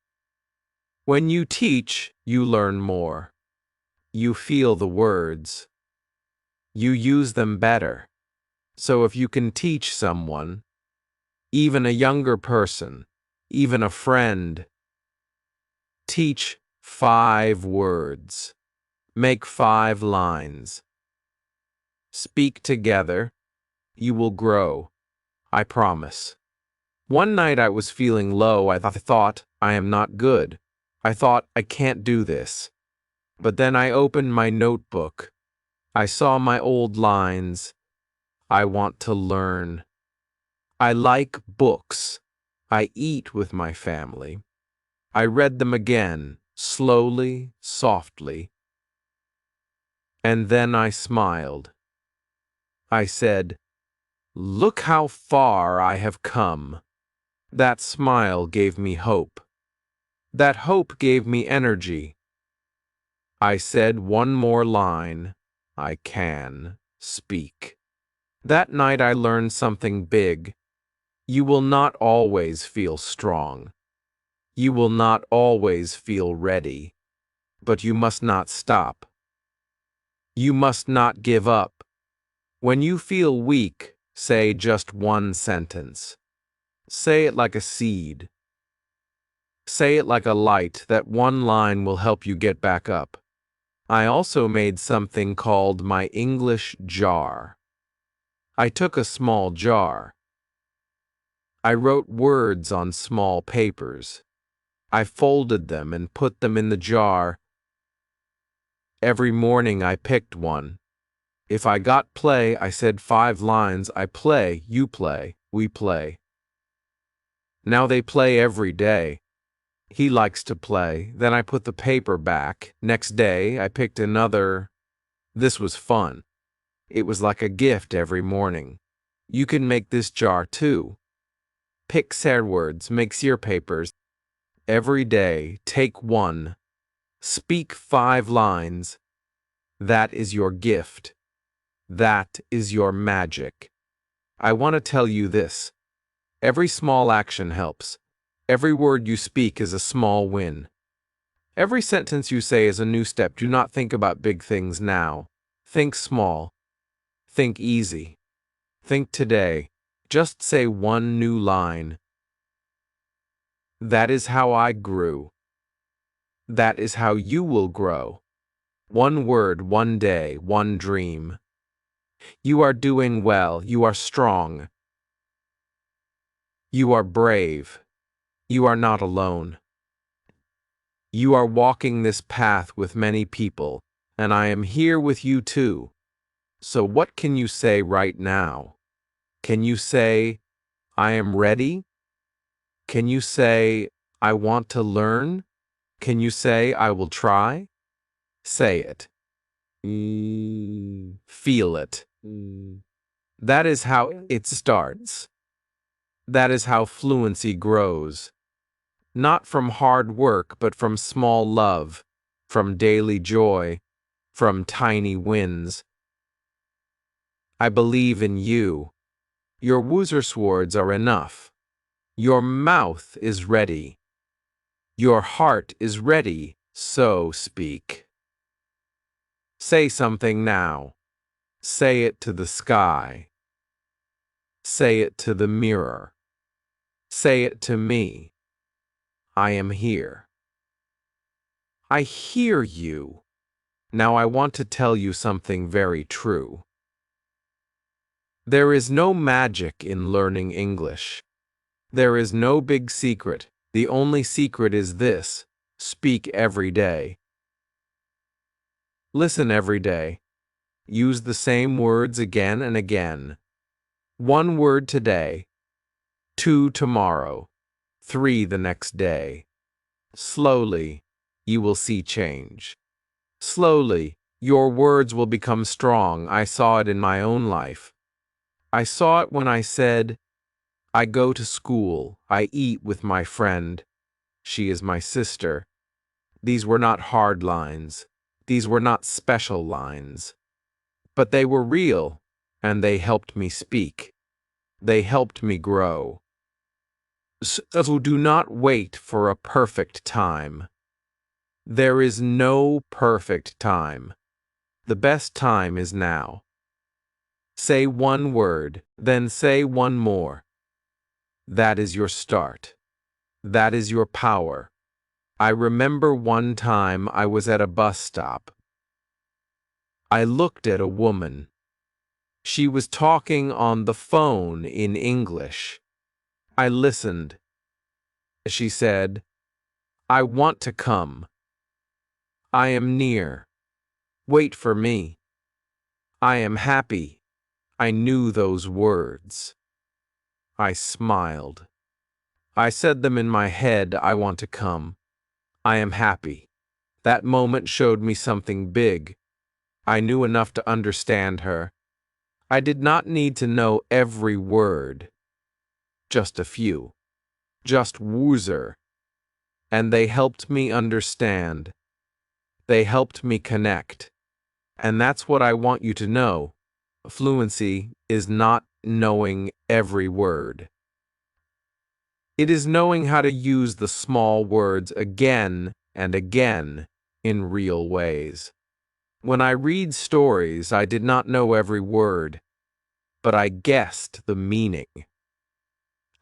When you teach, you learn more. You feel the words. You use them better. So if you can teach someone, even a younger person, even a friend, teach 5 words. Make 5 lines. Speak together. You will grow. I promise. One night I was feeling low. I thought, I am not good. I thought, I can't do this. But then I opened my notebook. I saw my old lines. I want to learn. I like books. I eat with my family. I read them again, slowly, softly. And then I smiled. I said, look how far I have come. That smile gave me hope. That hope gave me energy. I said one more line. I can speak. That night I learned something big. You will not always feel strong. You will not always feel ready. But you must not stop. You must not give up. When you feel weak, say just one sentence. Say it like a seed. Say it like a light. That one line will help you get back up. I also made something called my English jar. I took a small jar. I wrote words on small papers. I folded them and put them in the jar. Every morning I picked one. If I got play, I said 5 lines. I play, you play, we play. Now they play every day. He likes to play. Then I put the paper back. Next day, I picked another. This was fun. It was like a gift every morning. You can make this jar too. Pick sad words, make sear papers. Every day, take one. Speak 5 lines. That is your gift. That is your magic. I want to tell you this. Every small action helps. Every word you speak is a small win. Every sentence you say is a new step. Do not think about big things now. Think small. Think easy. Think today. Just say one new line. That is how I grew. That is how you will grow. One word, one day, one dream. You are doing well. You are strong. You are brave. You are not alone. You are walking this path with many people, and I am here with you too. So what can you say right now? Can you say, I am ready? Can you say, I want to learn? Can you say, I will try? Say it. Feel it. That is how it starts. That is how fluency grows. Not from hard work, but from small love, from daily joy, from tiny wins. I believe in you. Your Wuzerswords are enough. Your mouth is ready. Your heart is ready, so speak. Say something now. Say it to the sky. Say it to the mirror. Say it to me. I am here. I hear you. Now I want to tell you something very true. There is no magic in learning English. There is no big secret. The only secret is this: speak every day. Listen every day. Use the same words again and again. 1 word today, 2 tomorrow, 3 the next day. Slowly, you will see change. Slowly, your words will become strong. I saw it in my own life. I saw it when I said, I go to school, I eat with my friend. She is my sister. These were not hard lines. These were not special lines. But they were real, and they helped me speak. They helped me grow. So do not wait for a perfect time. There is no perfect time. The best time is now. Say one word, then say one more. That is your start. That is your power. I remember one time I was at a bus stop. I looked at a woman. She was talking on the phone in English. I listened. She said, I want to come. I am near. Wait for me. I am happy. I knew those words. I smiled. I said them in my head, I want to come. I am happy. That moment showed me something big. I knew enough to understand her. I did not need to know every word. Just a few. Just woozer. And they helped me understand. They helped me connect. And that's what I want you to know. Fluency is not knowing every word. It is knowing how to use the small words again and again in real ways. When I read stories, I did not know every word, but I guessed the meaning.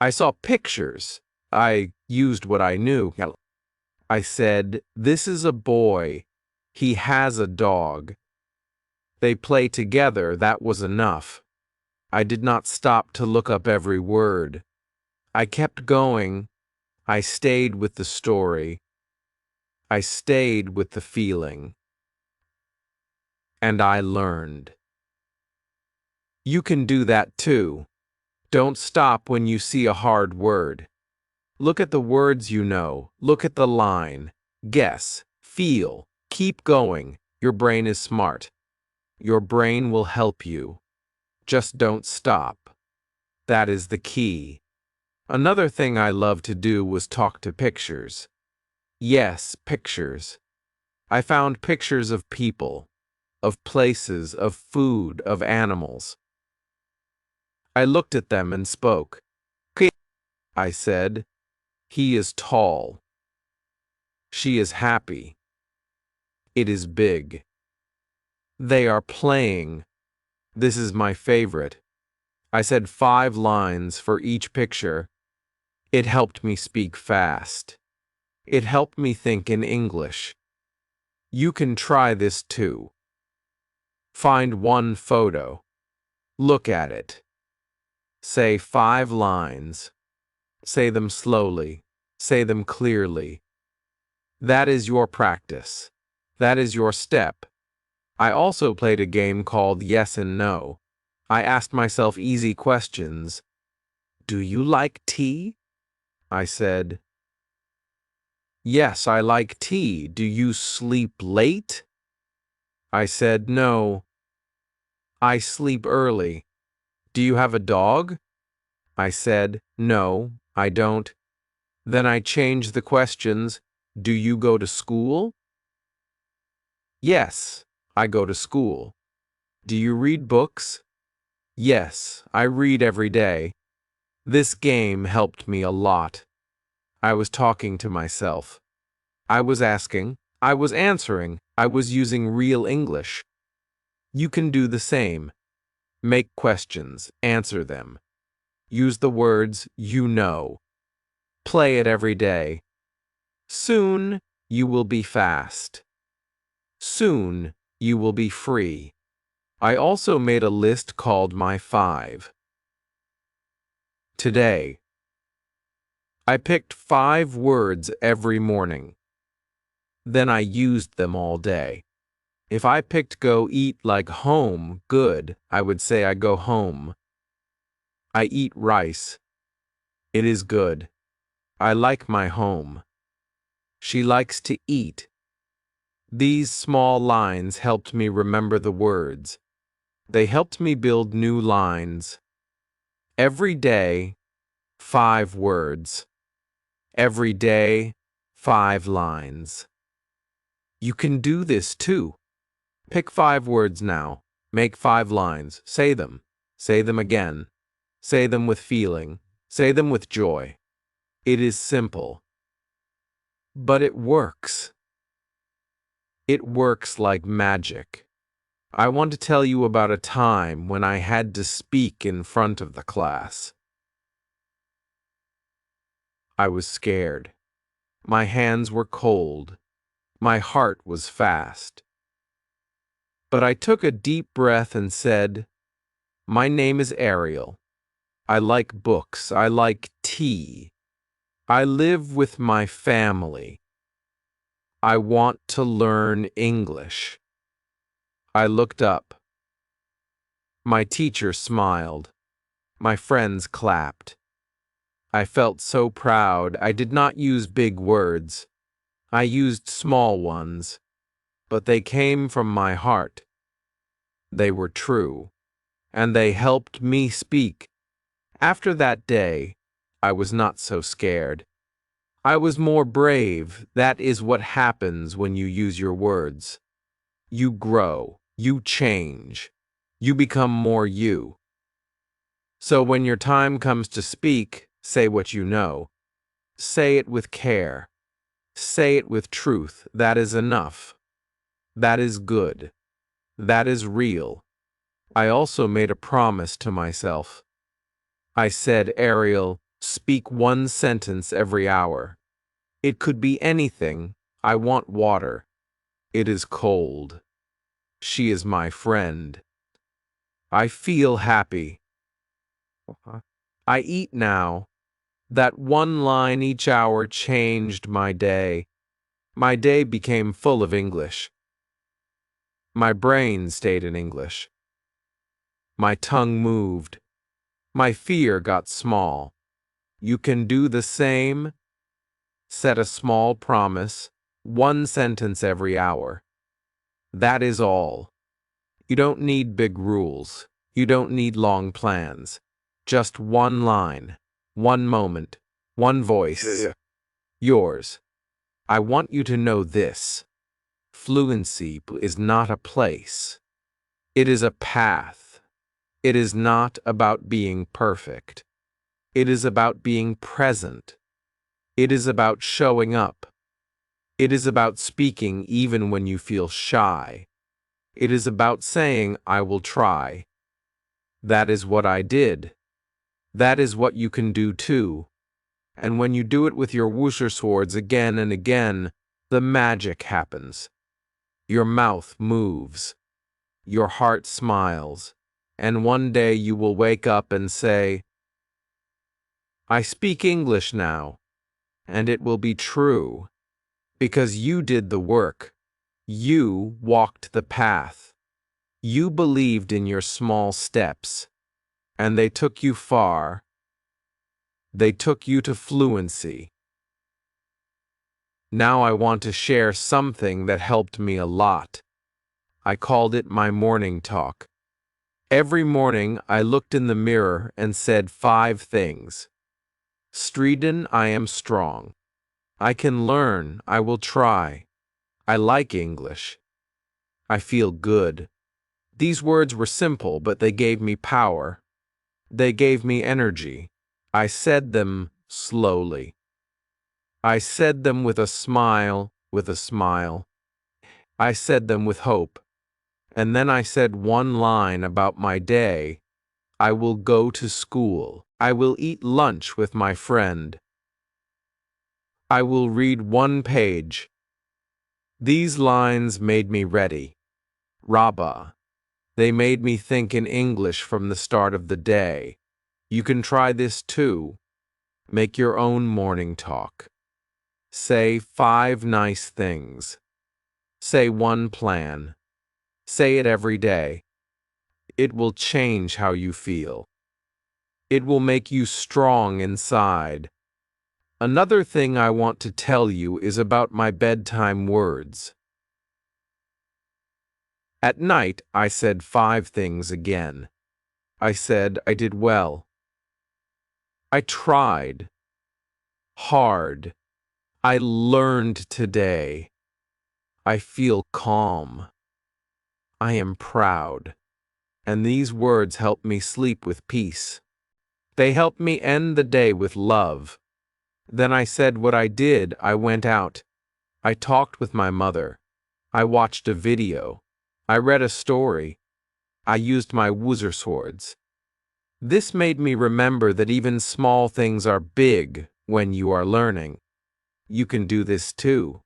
I saw pictures. I used what I knew. I said, this is a boy. He has a dog. They play together. That was enough. I did not stop to look up every word. I kept going. I stayed with the story. I stayed with the feeling. And I learned. You can do that too. Don't stop when you see a hard word. Look at the words you know. Look at the line. Guess. Feel. Keep going. Your brain is smart. Your brain will help you. Just don't stop. That is the key. Another thing I loved to do was talk to pictures. Yes, pictures. I found pictures of people, of places, of food, of animals. I looked at them and spoke. I said, he is tall. She is happy. It is big. They are playing. This is my favorite. I said 5 lines for each picture. It helped me speak fast. It helped me think in English. You can try this too. Find one photo. Look at it. Say 5 lines. Say them slowly. Say them clearly. That is your practice. That is your step. I also played a game called Yes and No. I asked myself easy questions. Do you like tea? I said, yes, I like tea. Do you sleep late? I said, no. I sleep early. Do you have a dog? I said, no, I don't. Then I changed the questions. Do you go to school? Yes, I go to school. Do you read books? Yes, I read every day. This game helped me a lot. I was talking to myself. I was asking. I was answering. I was using real English. You can do the same. Make questions. Answer them. Use the words you know. Play it every day. Soon, you will be fast. Soon, you will be free. I also made a list called My 5. Today, I picked 5 words every morning. Then I used them all day. If I picked go eat like home, good, I would say I go home. I eat rice. It is good. I like my home. She likes to eat. These small lines helped me remember the words. They helped me build new lines. Every day, 5 words. Every day, 5 lines. You can do this too. Pick 5 words now. Make 5 lines. Say them. Say them again. Say them with feeling. Say them with joy. It is simple. But it works. It works like magic. I want to tell you about a time when I had to speak in front of the class. I was scared. My hands were cold. My heart was fast. But I took a deep breath and said, "My name is Ariel. I like books. I like tea. I live with my family. I want to learn English." I looked up. My teacher smiled. My friends clapped. I felt so proud. I did not use big words. I used small ones, but they came from my heart. They were true, and they helped me speak. After that day, I was not so scared. I was more brave. That is what happens when you use your words. You grow, you change, you become more you. So when your time comes to speak, say what you know. Say it with care. Say it with truth. That is enough. That is good. That is real. I also made a promise to myself. I said, "Ariel, speak 1 sentence every hour. It could be anything. I want water. It is cold. She is my friend. I feel happy. I eat now." That 1 line each hour changed my day. My day became full of English. My brain stayed in English. My tongue moved. My fear got small. You can do the same. Set a small promise, 1 sentence every hour. That is all. You don't need big rules. You don't need long plans. Just 1 line, 1 moment, 1 voice. Yours. I want you to know this. Fluency is not a place. It is a path. It is not about being perfect. It is about being present. It is about showing up. It is about speaking even when you feel shy. It is about saying, "I will try." That is what I did. That is what you can do too. And when you do it with your wusher swords again and again, the magic happens. Your mouth moves. Your heart smiles. And one day you will wake up and say, "I speak English now." And it will be true. Because you did the work. You walked the path. You believed in your small steps. And they took you far. They took you to fluency. Now I want to share something that helped me a lot. I called it my morning talk. Every morning I looked in the mirror and said 5 things. Striden, I am strong. I can learn. I will try. I like English. I feel good. These words were simple, but they gave me power. They gave me energy. I said them slowly. I said them with a smile, I said them with hope. And then I said 1 line about my day. I will go to school. I will eat lunch with my friend. I will read 1 page. These lines made me ready. Rabba. They made me think in English from the start of the day. You can try this too. Make your own morning talk. Say 5 nice things. Say 1 plan. Say it every day. It will change how you feel. It will make you strong inside. Another thing I want to tell you is about my bedtime words. At night, I said 5 things again. I said I did well. I tried hard. I learned today. I feel calm. I am proud. And these words help me sleep with peace. They help me end the day with love. Then I said what I did. I went out. I talked with my mother. I watched a video. I read a story. I used my woozer swords. This made me remember that even small things are big when you are learning. You can do this too.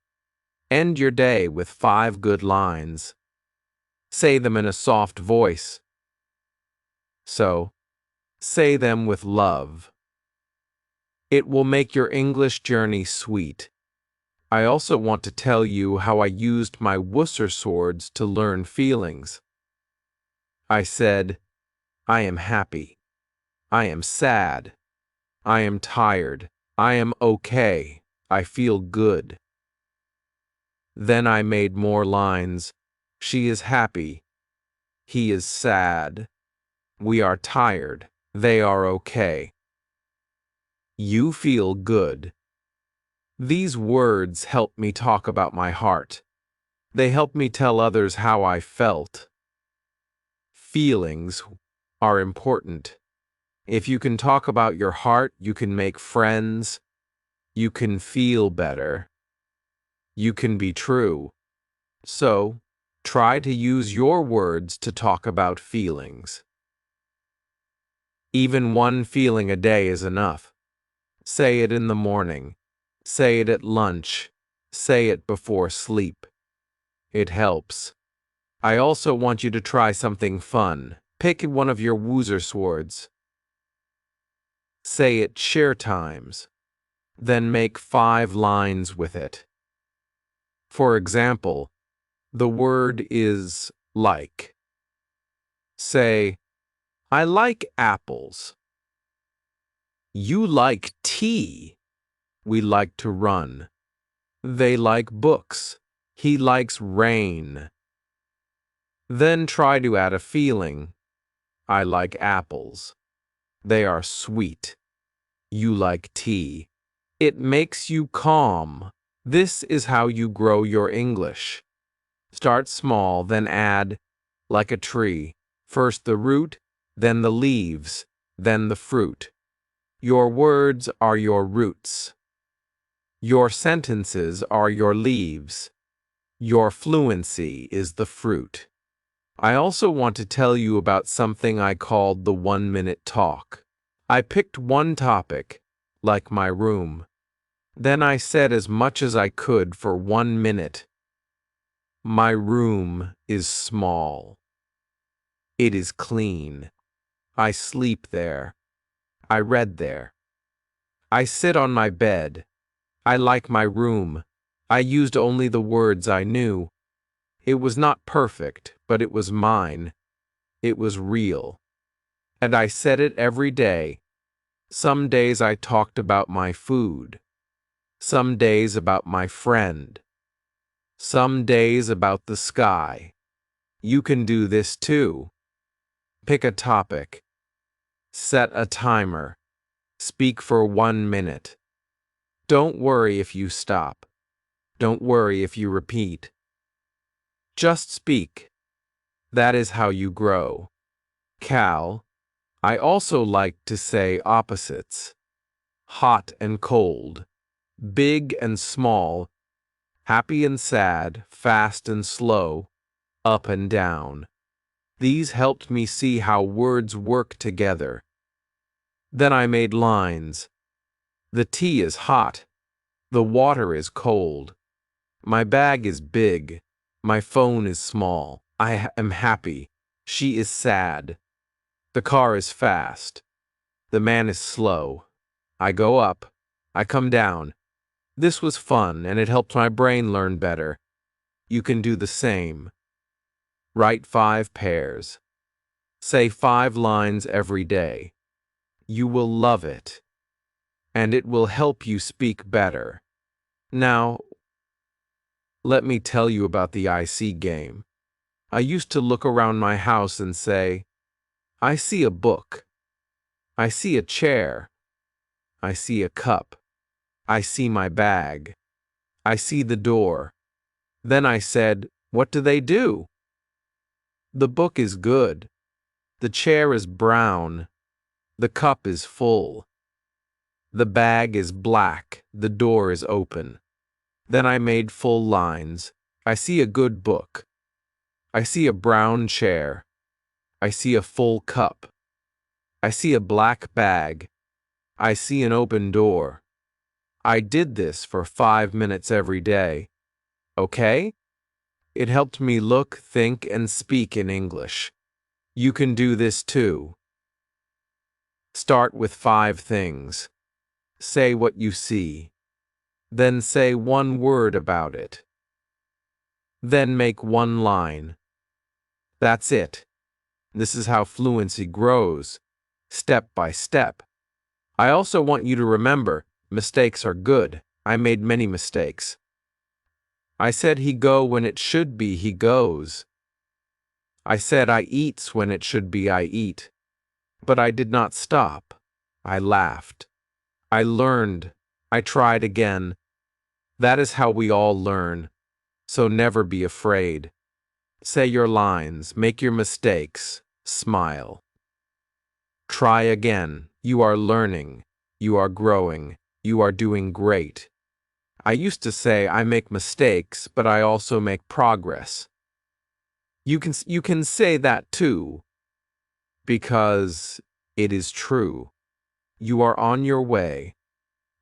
End your day with 5 good lines. Say them in a soft voice. So, say them with love. It will make your English journey sweet. I also want to tell you how I used my woozer swords to learn feelings. I said, I am happy. I am sad. I am tired. I am okay. I feel good. Then I made more lines. She is happy. He is sad. We are tired. They are okay. You feel good. These words help me talk about my heart. They help me tell others how I felt. Feelings are important. If you can talk about your heart, you can make friends. You can feel better. You can be true. So, try to use your words to talk about feelings. Even one feeling a day is enough. Say it in the morning. Say it at lunch. Say it before sleep. It helps. I also want you to try something fun. Pick one of your woozer swords. Say it share times. Then make 5 lines with it. For example, the word is like. Say, I like apples. You like tea. We like to run. They like books. He likes rain. Then try to add a feeling. I like apples. They are sweet. You like tea. It makes you calm. This is how you grow your English. Start small, then add, like a tree. First the root, then the leaves, then the fruit. Your words are your roots. Your sentences are your leaves. Your fluency is the fruit. I also want to tell you about something I called the 1-minute talk. I picked one topic, like my room. Then I said as much as I could for 1 minute. My room is small. It is clean. I sleep there. I read there. I sit on my bed. I like my room. I used only the words I knew. It was not perfect, but it was mine. It was real. And I said it every day. Some days I talked about my food. Some days about my friend. Some days about the sky. You can do this too. Pick a topic. Set a timer. Speak for 1 minute. Don't worry if you stop. Don't worry if you repeat. Just speak. That is how you grow. Cal, I also like to say opposites. Hot and cold. Big and small. Happy and sad, fast and slow, up and down. These helped me see how words work together. Then I made lines. The tea is hot. The water is cold. My bag is big. My phone is small. I am happy. She is sad. The car is fast. The man is slow. I go up. I come down. This was fun, and it helped my brain learn better. You can do the same. Write 5 pairs. Say 5 lines every day. You will love it, and it will help you speak better. Now, let me tell you about the I see game. I used to look around my house and say, I see a book. I see a chair. I see a cup. I see my bag. I see the door. Then I said, "What do they do?" The book is good. The chair is brown. The cup is full. The bag is black. The door is open. Then I made full lines. I see a good book. I see a brown chair. I see a full cup. I see a black bag. I see an open door. I did this for 5 minutes every day. Okay? It helped me look, think, and speak in English. You can do this too. Start with 5 things. Say what you see. Then say 1 word about it. Then make 1 line. That's it. This is how fluency grows, step by step. I also want you to remember, mistakes are good. I made many mistakes. I said he go when it should be he goes. I said I eats when it should be I eat. But I did not stop. I laughed. I learned. I tried again. That is how we all learn. So never be afraid. Say your lines, make your mistakes, smile. Try again. You are learning. You are growing. You are doing great. I used to say I make mistakes, but I also make progress. You can say that too, because it is true. You are on your way,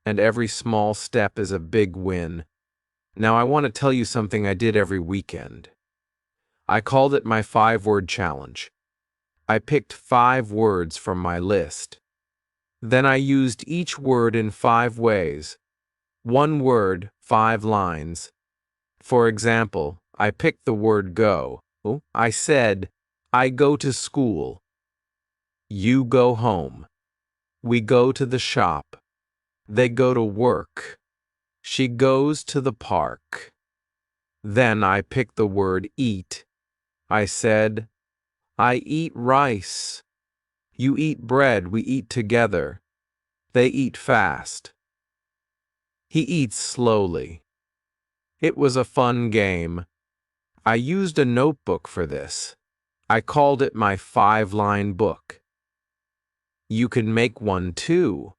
and every small step is a big win. Now I want to tell you something I did every weekend. I called it my 5-word challenge. I picked 5 words from my list. Then I used each word in 5 ways. 1 word, 5 lines. For example, I picked the word go. I said, I go to school. You go home. We go to the shop. They go to work. She goes to the park. Then I picked the word eat. I said, I eat rice. You eat bread, we eat together. They eat fast. He eats slowly. It was a fun game. I used a notebook for this. I called it my 5-line book. You can make one too.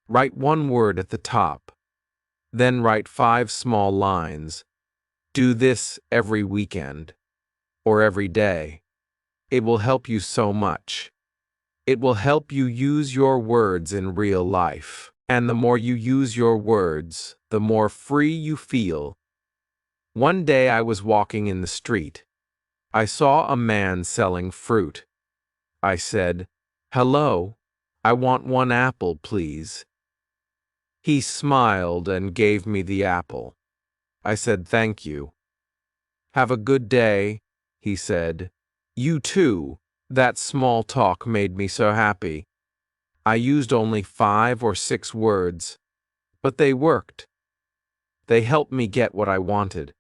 Write 1 word at the top. Then write 5 small lines. Do this every weekend or every day. It will help you so much. It will help you use your words in real life. And the more you use your words, the more free you feel. One day I was walking in the street. I saw a man selling fruit. I said, "Hello, I want 1 apple, please." He smiled and gave me the apple. I said, "Thank you." "Have a good day," he said. "You too." That small talk made me so happy. I used only 5 or 6 words, but they worked. They helped me get what I wanted.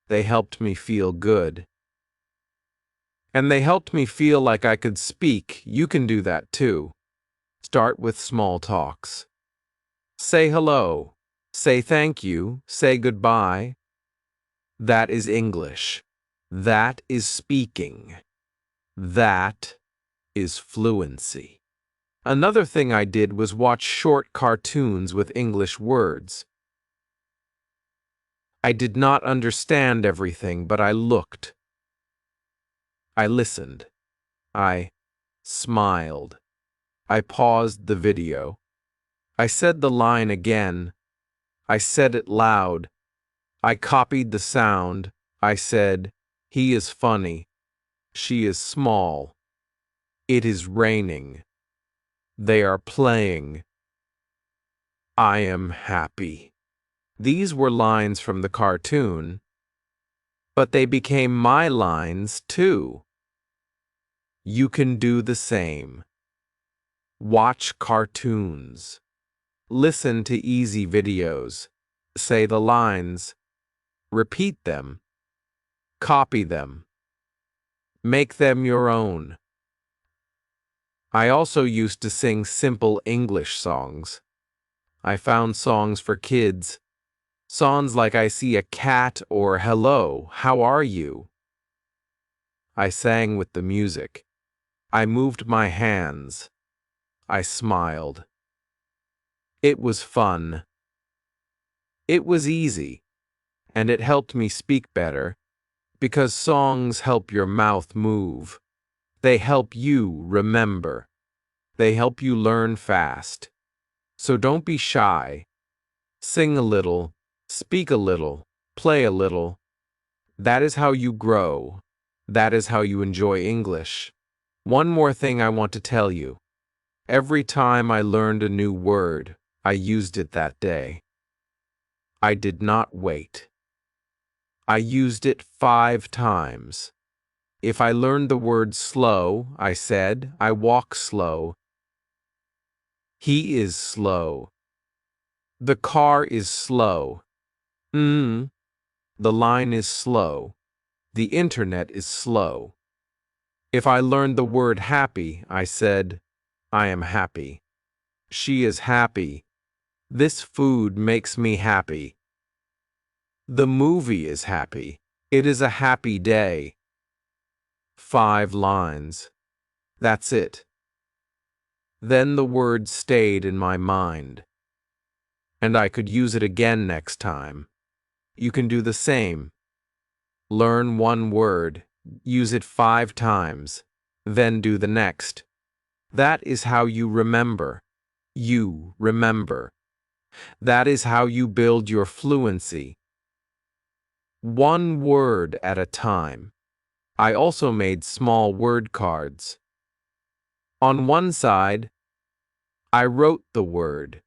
They helped me feel good. And they helped me feel like I could speak. You can do that too. Start with small talks. Say hello. Say thank you. Say goodbye. That is English. That is speaking. That is fluency. Another thing I did was watch short cartoons with English words. I did not understand everything, but I looked. I listened. I smiled. I paused the video. I said the line again. I said it loud. I copied the sound. I said, "He is funny. She is small. It is raining. They are playing. I am happy." These were lines from the cartoon, but they became my lines too. You can do the same. Watch cartoons. Listen to easy videos. Say the lines. Repeat them. Copy them. Make them your own. I also used to sing simple English songs. I found songs for kids. Songs like I see a cat or hello, how are you? I sang with the music. I moved my hands. I smiled. It was fun. It was easy, and it helped me speak better, because songs help your mouth move. They help you remember. They help you learn fast. So don't be shy. Sing a little, speak a little, play a little. That is how you grow. That is how you enjoy English. One more thing I want to tell you. Every time I learned a new word, I used it that day. I did not wait. I used it 5 times. If I learned the word slow, I said, I walk slow. He is slow. The car is slow. The line is slow. The internet is slow. If I learned the word happy, I said, I am happy. She is happy. This food makes me happy. The movie is happy. It is a happy day. 5 lines. That's it. Then the word stayed in my mind. And I could use it again next time. You can do the same. Learn one word, use it 5 times, then do the next. That is how you remember. You remember. That is how you build your fluency. One word at a time. I also made small word cards. On one side, I wrote the word.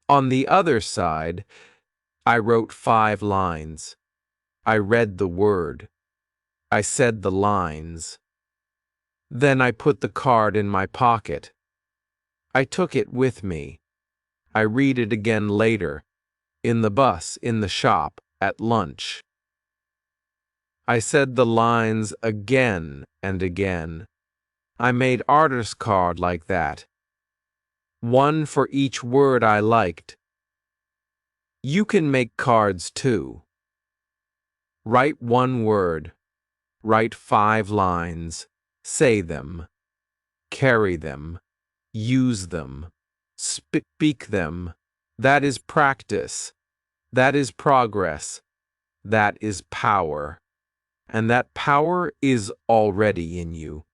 On the other side, I wrote 5 lines. I read the word. I said the lines. Then I put the card in my pocket. I took it with me. I read it again later, in the bus, in the shop, at lunch. I said the lines again and again. I made artist card like that. One for each word I liked. You can make cards too. Write one word. Write 5 lines. Say them. Carry them. Use them. Speak them. That is practice. That is progress. That is power. And that power is already in you.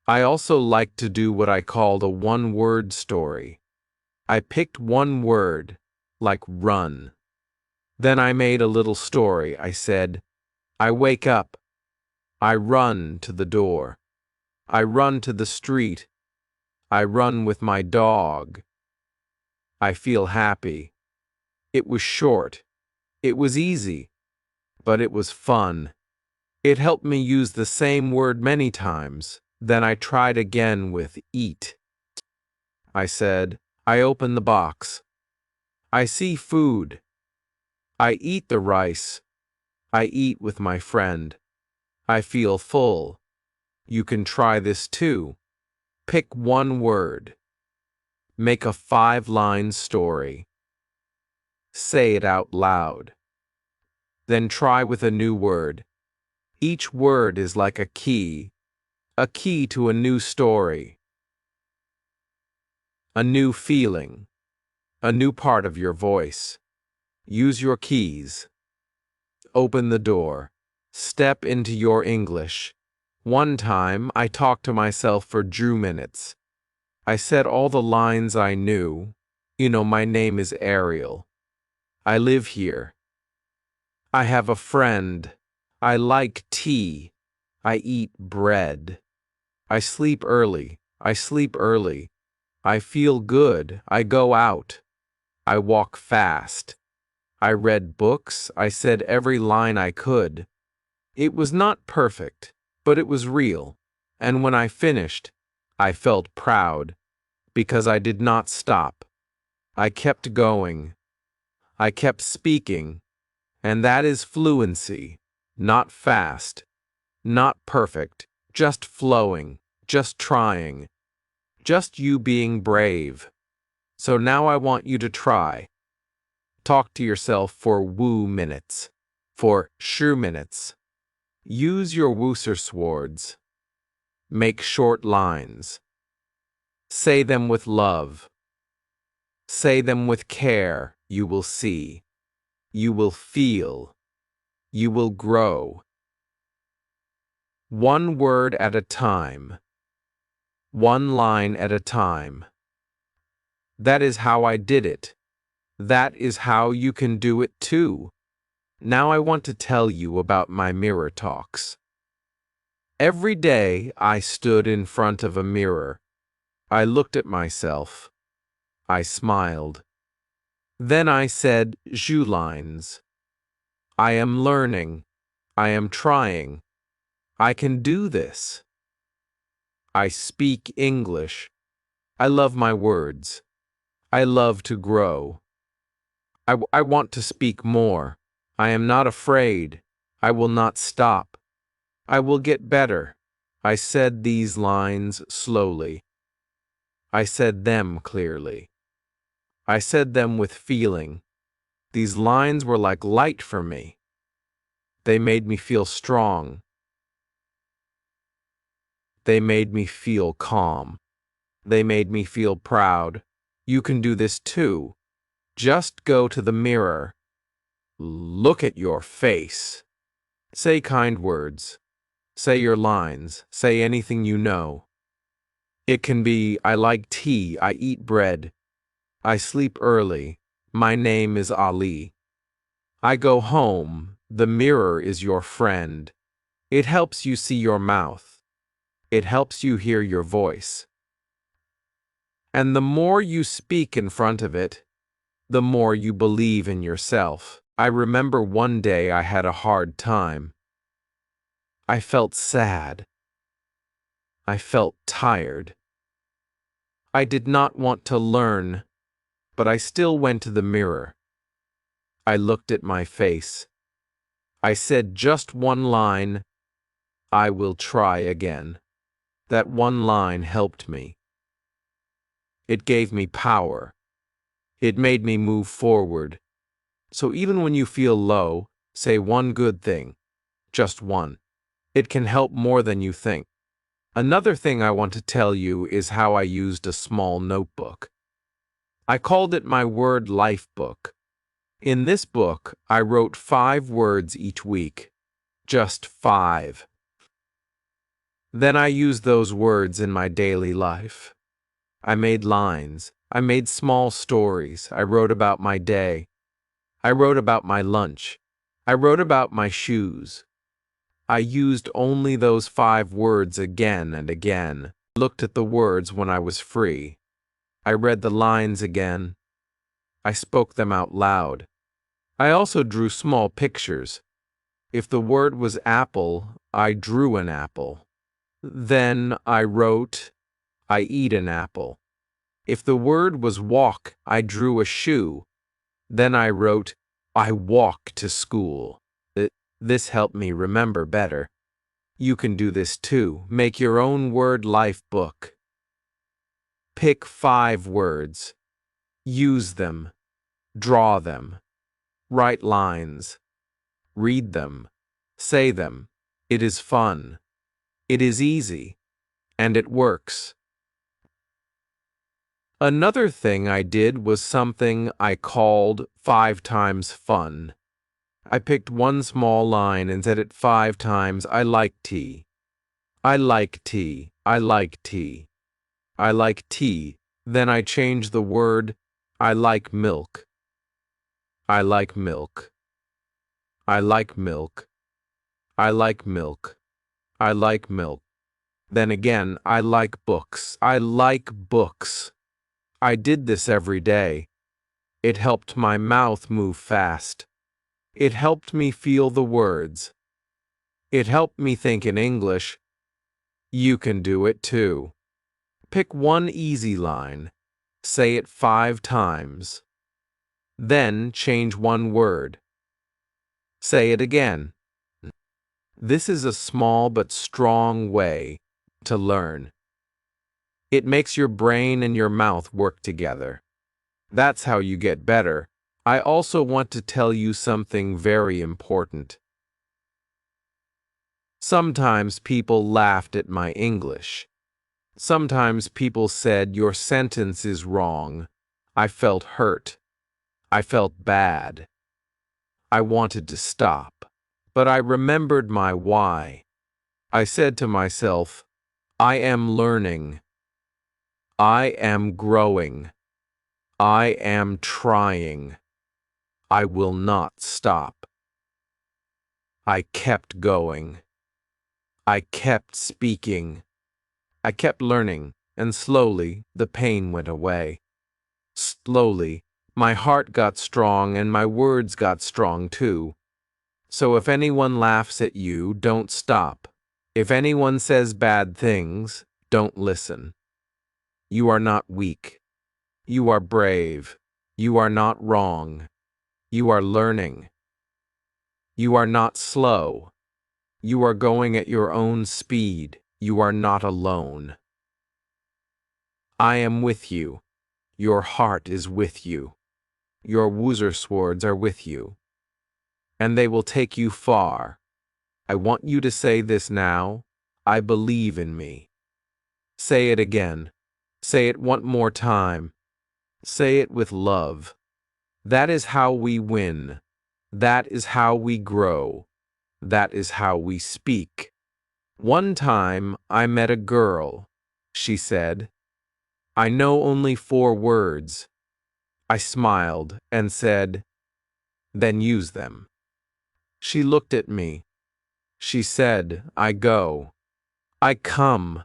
I also like to do what I called a one-word story. I picked one word, like run. Then I made a little story. I said, I wake up. I run to the door. I run to the street. I run with my dog. I feel happy. It was short. It was easy. But it was fun. It helped me use the same word many times. Then I tried again with eat. I said, I open the box. I see food. I eat the rice. I eat with my friend. I feel full. You can try this too. Pick one word. Make a 5-line story. Say it out loud. Then try with a new word. Each word is like a key to a new story, a new feeling, a new part of your voice. Use your keys. Open the door. Step into your English. One time, I talked to myself for 2 minutes. I said all the lines I knew. My name is Ariel. I live here. I have a friend. I like tea. I eat bread. I sleep early. I sleep early. I feel good. I go out. I walk fast. I read books. I said every line I could. It was not perfect, but it was real. And when I finished, I felt proud, because I did not stop. I kept going. I kept speaking. And that is fluency. Not fast. Not perfect. Just flowing. Just trying. Just you being brave. So now I want you to try. Talk to yourself for woo minutes, for shu minutes. Use your woosers. Make short lines. Say them with love. Say them with care. You will see. You will feel. You will grow. One word at a time. One line at a time. That is how I did it. That is how you can do it too. Now I want to tell you about my mirror talks. Every day I stood in front of a mirror. I looked at myself. I smiled. Then I said "Zhu lines." I am learning. I am trying. I can do this. I speak English. I love my words. I love to grow. I want to speak more. I am not afraid. I will not stop. I will get better. I said these lines slowly. I said them clearly. I said them with feeling. These lines were like light for me. They made me feel strong. They made me feel calm. They made me feel proud. You can do this too. Just go to the mirror. Look at your face. Say kind words. Say your lines. Say anything you know. It can be, I like tea, I eat bread. I sleep early. My name is Ali. I go home. The mirror is your friend. It helps you see your mouth. It helps you hear your voice. And the more you speak in front of it, the more you believe in yourself. I remember one day I had a hard time. I felt sad. I felt tired. I did not want to learn, but I still went to the mirror. I looked at my face. I said just one line, I will try again. That one line helped me. It gave me power. It made me move forward. So even when you feel low, say one good thing. Just one. It can help more than you think. Another thing I want to tell you is how I used a small notebook. I called it my word life book. In this book, I wrote 5 words each week. Just 5. Then I used those words in my daily life. I made lines. I made small stories. I wrote about my day. I wrote about my lunch. I wrote about my shoes. I used only those 5 words again and again. I looked at the words when I was free. I read the lines again. I spoke them out loud. I also drew small pictures. If the word was apple, I drew an apple. Then I wrote, I eat an apple. If the word was walk, I drew a shoe. Then I wrote, I walk to school. This helped me remember better. You can do this too. Make your own word life book. Pick 5 words. Use them. Draw them. Write lines. Read them. Say them. It is fun. It is easy. And it works. Another thing I did was something I called 5 times fun. I picked one small line and said it 5 times. I like tea. I like tea. I like tea. I like tea. Then I changed the word. I like milk. I like milk. I like milk. I like milk. I like milk. Then again, I like books. I like books. I did this every day. It helped my mouth move fast. It helped me feel the words. It helped me think in English. You can do it too. Pick one easy line. Say it 5 times. Then change one word. Say it again. This is a small but strong way to learn. It makes your brain and your mouth work together. That's how you get better. I also want to tell you something very important. Sometimes people laughed at my English. Sometimes people said your sentence is wrong. I felt hurt. I felt bad. I wanted to stop. But I remembered my why. I said to myself, I am learning. I am growing. I am trying. I will not stop. I kept going. I kept speaking. I kept learning, and slowly the pain went away. Slowly, my heart got strong and my words got strong too. So if anyone laughs at you, don't stop. If anyone says bad things, don't listen. You are not weak. You are brave. You are not wrong. You are learning. You are not slow. You are going at your own speed. You are not alone. I am with you. Your heart is with you. Your woozer swords are with you. And they will take you far. I want you to say this now. I believe in me. Say it again. Say it one more time. Say it with love. That is how we win. That is how we grow. That is how we speak. One time I met a girl. She said, I know only 4 words. I smiled and said, then use them. She looked at me. She said, I go. I come.